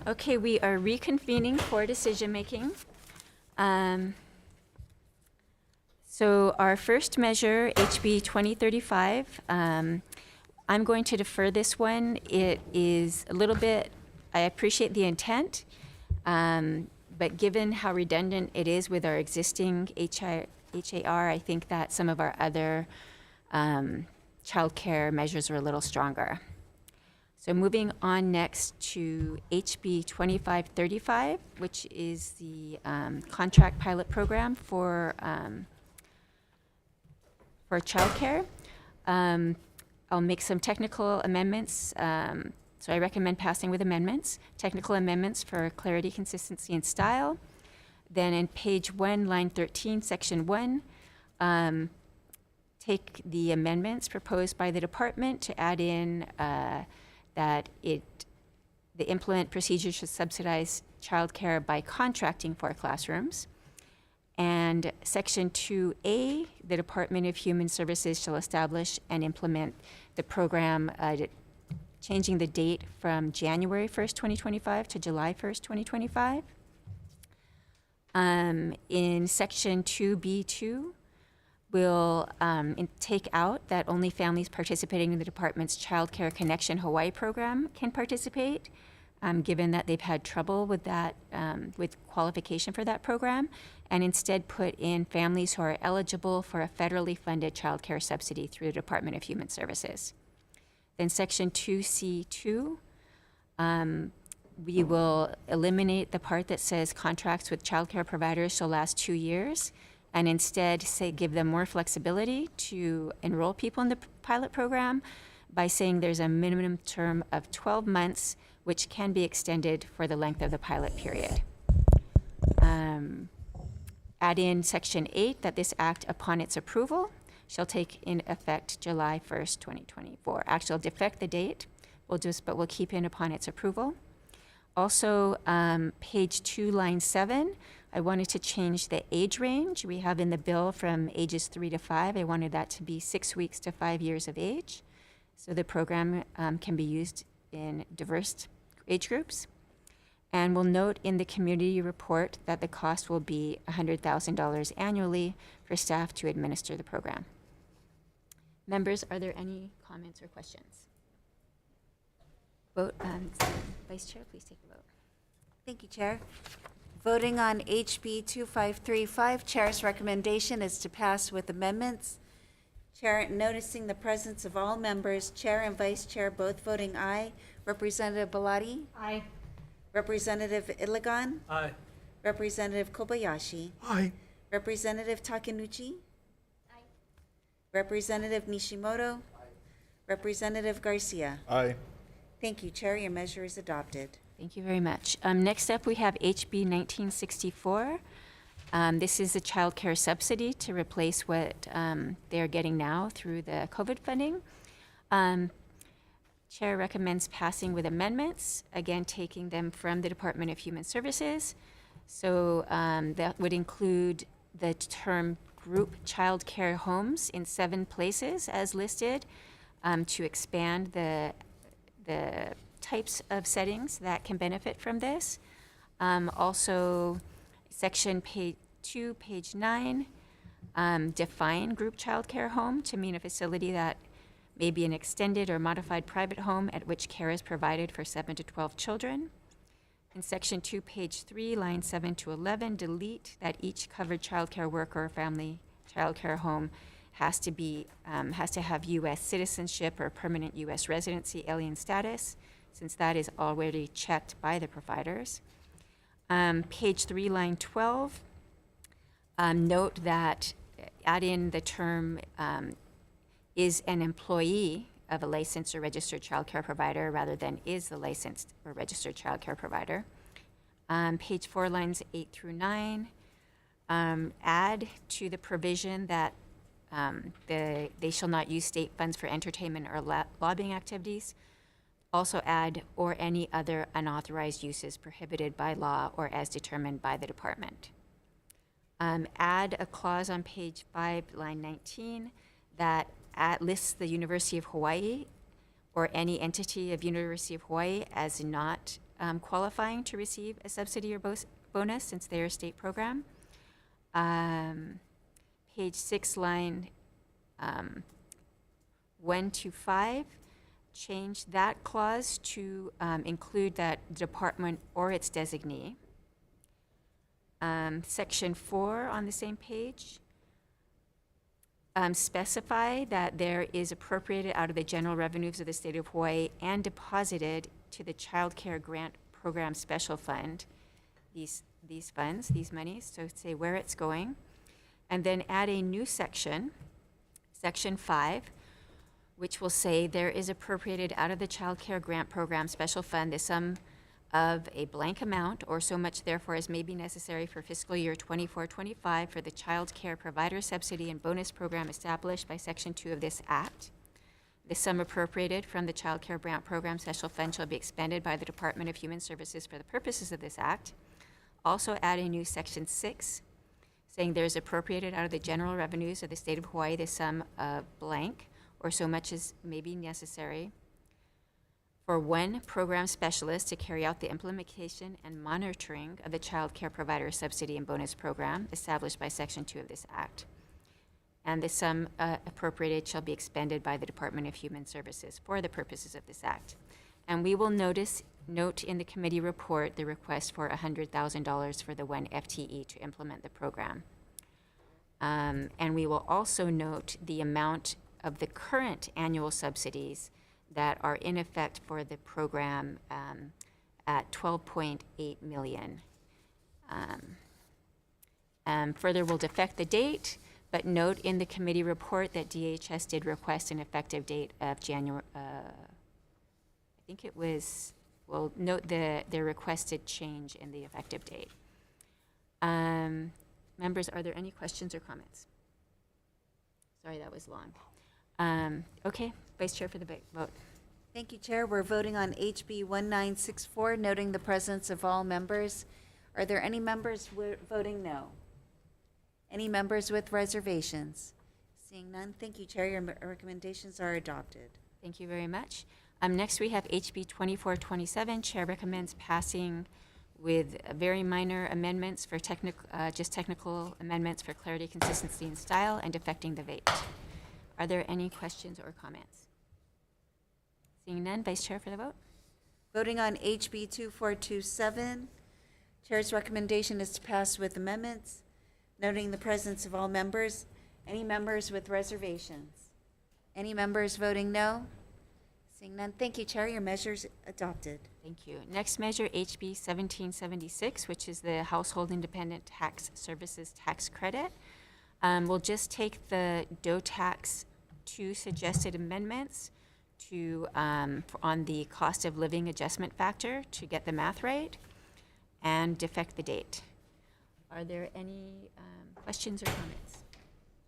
Speaker 1: Okay, we are reconvening for decision-making. So our first measure, HB 2035, I'm going to defer this one. It is a little bit, I appreciate the intent, but given how redundant it is with our existing HAR, I think that some of our other childcare measures are a little stronger. So moving on next to HB 2535, which is the contract pilot program for childcare. I'll make some technical amendments. So I recommend passing with amendments. Technical amendments for clarity, consistency, and style. Then in page 1, line 13, section 1, take the amendments proposed by the department to add in that the implement procedure should subsidize childcare by contracting for classrooms. And section 2A, the Department of Human Services shall establish and implement the program, changing the date from January 1st, 2025 to July 1st, 2025. In section 2B2, we'll take out that only families participating in the department's Child Care Connection Hawaii program can participate, given that they've had trouble with that, with qualification for that program, and instead put in families who are eligible for a federally funded child care subsidy through the Department of Human Services. Then section 2C2, we will eliminate the part that says contracts with child care providers shall last 2 years, and instead give them more flexibility to enroll people in the pilot program by saying there's a minimum term of 12 months, which can be extended for the length of the pilot period. Add in section 8 that this act, upon its approval, shall take in effect July 1st, 2024. Actually, I'll defect the date, but we'll keep in upon its approval. Also, page 2, line 7, I wanted to change the age range we have in the bill from ages 3 to 5. I wanted that to be 6 weeks to 5 years of age. So the program can be used in diverse age groups. And we'll note in the community report that the cost will be $100,000 annually for staff to administer the program. Members, are there any comments or questions? Vote, Vice Chair, please take a vote.
Speaker 4: Thank you, Chair. Voting on HB 2535, Chair's recommendation is to pass with amendments. Chair, noticing the presence of all members, Chair and Vice Chair both voting aye. Representative Belatti?
Speaker 14: Aye.
Speaker 4: Representative Iligan?
Speaker 19: Aye.
Speaker 4: Representative Kobayashi?
Speaker 15: Aye.
Speaker 4: Representative Takenuchi? Aye. Representative Nishimoto? Aye. Representative Garcia?
Speaker 23: Aye.
Speaker 4: Thank you, Chair. Your measure is adopted.
Speaker 1: Thank you very much. Next up, we have HB 1964. This is a child care subsidy to replace what they're getting now through the COVID funding. Chair recommends passing with amendments, again, taking them from the Department of Human Services. So that would include the term group child care homes in 7 places as listed, to expand the types of settings that can benefit from this. Also, section page 2, page 9, define group child care home to mean a facility that may be an extended or modified private home at which care is provided for 7 to 12 children. In section 2, page 3, line 7 to 11, delete that each covered child care worker or family child care home has to have U.S. citizenship or permanent U.S. residency, alien status, since that is already checked by the providers. Page 3, line 12, note that add in the term is an employee of a licensed or registered child care provider rather than is the licensed or registered child care provider. Page 4, lines 8 through 9, add to the provision that they shall not use state funds for entertainment or lobbying activities. Also add or any other unauthorized uses prohibited by law or as determined by the department. Add a clause on page 5, line 19, that lists the University of Hawaii or any entity of University of Hawaii as not qualifying to receive a subsidy or bonus since they are a state program. Page 6, line 1 to 5, change that clause to include that department or its designee. Section 4 on the same page, specify that there is appropriated out of the general revenues of the state of Hawaii and deposited to the Child Care Grant Program Special Fund, these funds, these monies, so say where it's going. And then add a new section, Section 5, which will say there is appropriated out of the Child Care Grant Program Special Fund the sum of a blank amount or so much therefore as may be necessary for fiscal year 24-25 for the Child Care Provider Subsidy and Bonus Program established by Section 2 of this Act. The sum appropriated from the Child Care Grant Program Special Fund shall be expended by the Department of Human Services for the purposes of this Act. Also add a new Section 6, saying there is appropriated out of the general revenues of the state of Hawaii the sum of blank or so much as may be necessary for one program specialist to carry out the implementation and monitoring of the Child Care Provider Subsidy and Bonus Program established by Section 2 of this Act. And the sum appropriated shall be expended by the Department of Human Services for the purposes of this Act. And we will note in the committee report the request for $100,000 for the one FTE to implement the program. And we will also note the amount of the current annual subsidies that are in effect for the program at $12.8 million. Further, we'll defect the date, but note in the committee report that DHS did request an effective date of January, I think it was, we'll note the requested change in the effective date. Members, are there any questions or comments? Sorry, that was long. Okay, Vice Chair for the vote.
Speaker 4: Thank you, Chair. We're voting on HB 1964, noting the presence of all members. Are there any members voting no? Any members with reservations? Seeing none, thank you, Chair. Your recommendations are adopted.
Speaker 1: Thank you very much. Next, we have HB 2427. Chair recommends passing with very minor amendments for just technical amendments for clarity, consistency, and style, and defecting the date. Are there any questions or comments? Seeing none, Vice Chair for the vote.
Speaker 4: Voting on HB 2427. Chair's recommendation is to pass with amendments, noting the presence of all members. Any members with reservations? Any members voting no? Seeing none, thank you, Chair. Your measure's adopted.
Speaker 1: Thank you. Next measure, HB 1776, which is the Household Independent Tax Services Tax Credit. We'll just take the DOE tax 2 suggested amendments to on the cost of living adjustment factor to get the math right and defect the date. Are there any questions or comments?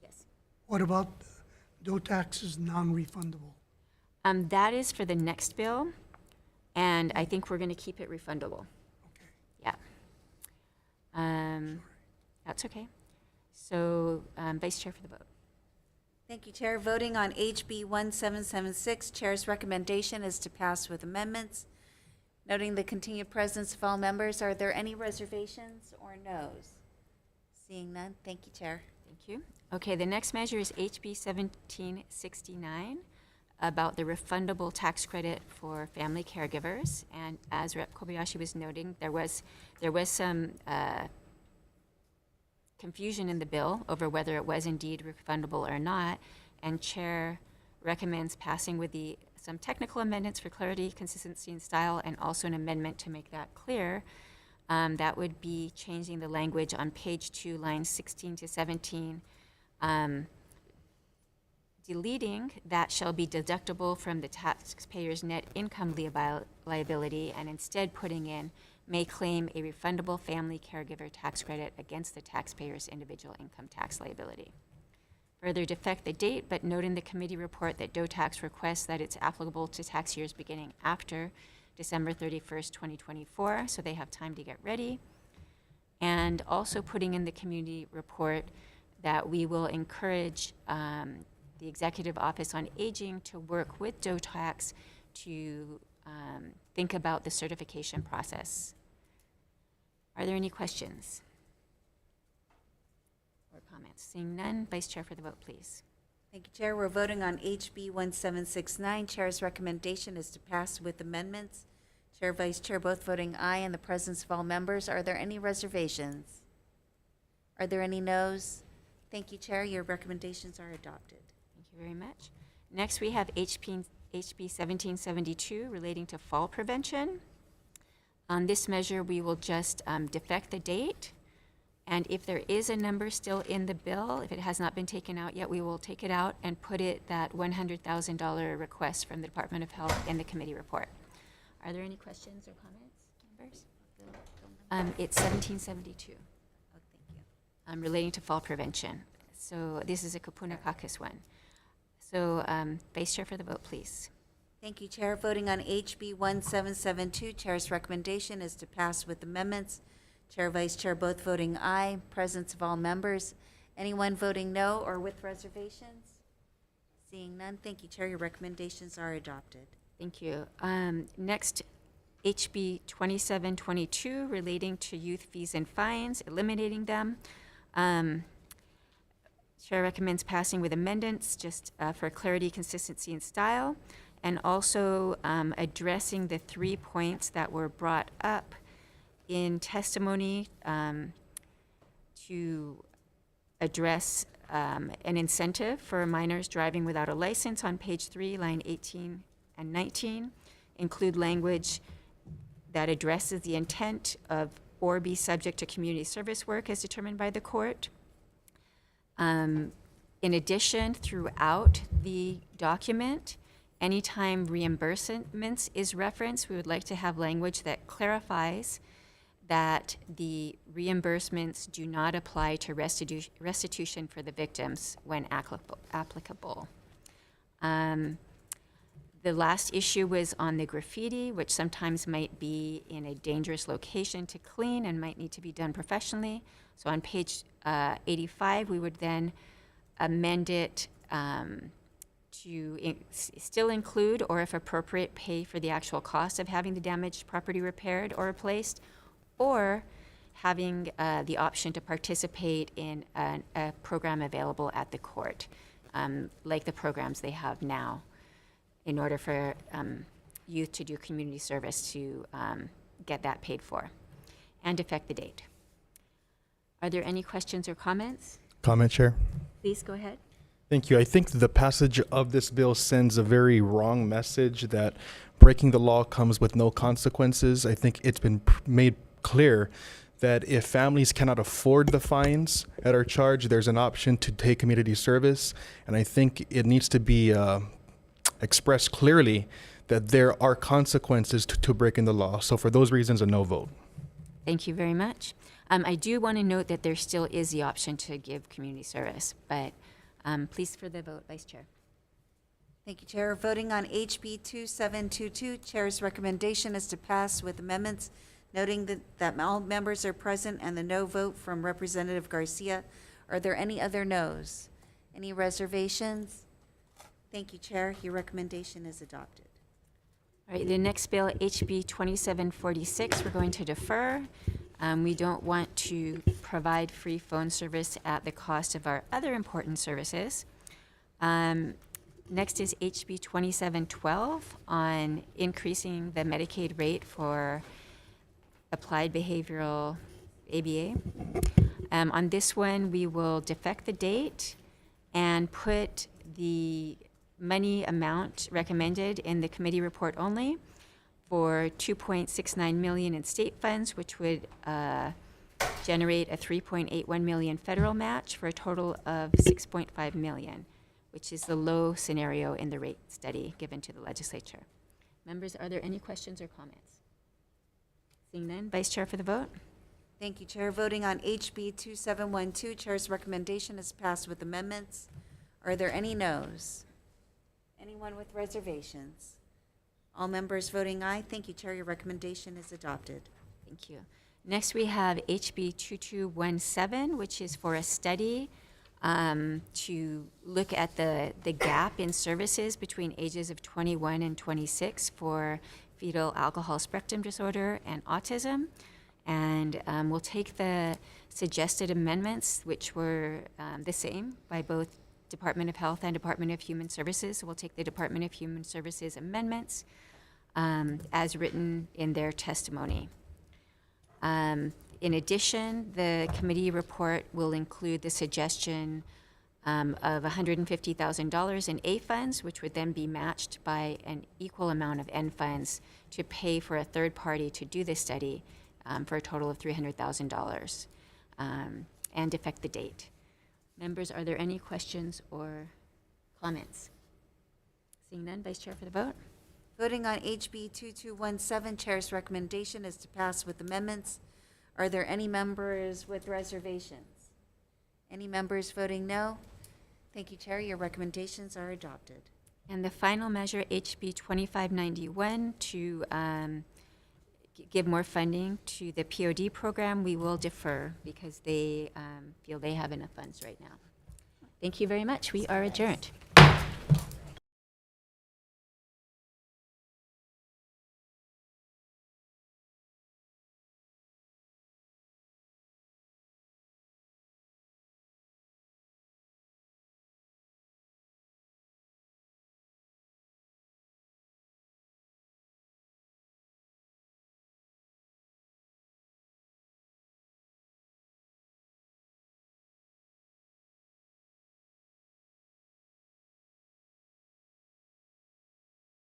Speaker 1: Yes.
Speaker 15: What about DOE taxes non-refundable?
Speaker 1: That is for the next bill, and I think we're going to keep it refundable.
Speaker 15: Okay.
Speaker 1: Yeah. That's okay. So, Vice Chair for the vote.
Speaker 4: Thank you, Chair. Voting on HB 1776, Chair's recommendation is to pass with amendments, noting the continued presence of all members. Are there any reservations or noes? Seeing none, thank you, Chair.
Speaker 1: Thank you. Okay, the next measure is HB 1769 about the refundable tax credit for family caregivers. And as Rep. Kobayashi was noting, there was some confusion in the bill over whether it was indeed refundable or not, and Chair recommends passing with some technical amendments for clarity, consistency, and style, and also an amendment to make that clear. That would be changing the language on page 2, lines 16 to 17, deleting that shall be deductible from the taxpayer's net income liability, and instead putting in may claim a refundable family caregiver tax credit against the taxpayer's individual income tax liability. Further defect the date, but note in the committee report that DOE tax requests that it's applicable to tax years beginning after December 31st, 2024, so they have time to get ready. And also putting in the community report that we will encourage the Executive Office on Aging to work with DOE tax to think about the certification process. Are there any questions or comments? Seeing none, Vice Chair for the vote, please.
Speaker 4: Thank you, Chair. We're voting on HB 1769. Chair's recommendation is to pass with amendments. Chair, Vice Chair, both voting aye in the presence of all members. Are there any reservations? Are there any noes? Thank you, Chair. Your recommendations are adopted.
Speaker 1: Thank you very much. Next, we have HB 1772 relating to fall prevention. On this measure, we will just defect the date. And if there is a number still in the bill, if it has not been taken out yet, we will take it out and put it that $100,000 request from the Department of Health in the committee report. Are there any questions or comments, members? It's 1772.
Speaker 4: Oh, thank you.
Speaker 1: Relating to fall prevention. So this is a Kapuna Caucus one. So Vice Chair for the vote, please.
Speaker 4: Thank you, Chair. Voting on HB 1772, Chair's recommendation is to pass with amendments. Chair, Vice Chair, both voting aye. Presence of all members. Anyone voting no or with reservations? Seeing none, thank you, Chair. Your recommendations are adopted.
Speaker 1: Thank you. Next, HB 2722 relating to youth fees and fines, eliminating them. Chair recommends passing with amendments just for clarity, consistency, and style, and also addressing the 3 points that were brought up in testimony to address an incentive for minors driving without a license on page 3, line 18 and 19, include language that addresses the intent of or be subject to community service work as determined by the court. In addition, throughout the document, anytime reimbursements is referenced, we would like to have language that clarifies that the reimbursements do not apply to restitution for the victims when applicable. The last issue was on the graffiti, which sometimes might be in a dangerous location to clean and might need to be done professionally. So on page 85, we would then amend it to still include, or if appropriate, pay for the actual cost of having the damaged property repaired or replaced, or having the option to participate in a program available at the court, like the programs they have now, in order for youth to do community service to get that paid for, and affect the date. Are there any questions or comments?
Speaker 23: Comment, Chair.
Speaker 1: Please go ahead.
Speaker 23: Thank you. I think the passage of this bill sends a very wrong message that breaking the law comes with no consequences. I think it's been made clear that if families cannot afford the fines at our charge, there's an option to take community service. And I think it needs to be expressed clearly that there are consequences to breaking the law. So for those reasons, a no vote.
Speaker 1: Thank you very much. I do want to note that there still is the option to give community service, but please for the vote, Vice Chair.
Speaker 4: Thank you, Chair. Voting on HB 2722, Chair's recommendation is to pass with amendments, noting that all members are present and the no vote from Representative Garcia. Are there any other noes? Any reservations? Thank you, Chair. Your recommendation is adopted.
Speaker 1: All right, the next bill, HB 2746, we're going to defer. We don't want to provide free phone service at the cost of our other important services. Next is HB 2712 on increasing the Medicaid rate for applied behavioral ABA. On this one, we will defect the date and put the money amount recommended in the committee report only for $2.69 million in state funds, which would generate a $3.81 million federal match for a total of $6.5 million, which is the low scenario in the rate study given to the legislature. Members, are there any questions or comments? Seeing none, Vice Chair for the vote.
Speaker 4: Thank you, Chair. Voting on HB 2712, Chair's recommendation is passed with amendments. Are there any noes? Anyone with reservations? All members voting aye. Thank you, Chair. Your recommendation is adopted.
Speaker 1: Thank you. Next, we have HB 2217, which is for a study to look at the gap in services between ages of 21 and 26 for fetal alcohol spectrum disorder, and autism. And we'll take the suggested amendments, which were the same by both Department of Health and Department of Human Services. So we'll take the Department of Human Services amendments as written in their testimony. In addition, the committee report will include the suggestion of $150,000 in A funds, which would then be matched by an equal amount of N funds to pay for a third party to do this study for a total of $300,000 and affect the date. Members, are there any questions or comments? Seeing none, Vice Chair for the vote.
Speaker 4: Voting on HB 2217, Chair's recommendation is to pass with amendments. Are there any members with reservations? Any members voting no? Thank you, Chair. Your recommendations are adopted.
Speaker 1: And the final measure, HB 2591, to give more funding to the POD program, we will defer because they feel they have enough funds right now. Thank you very much. We are adjourned.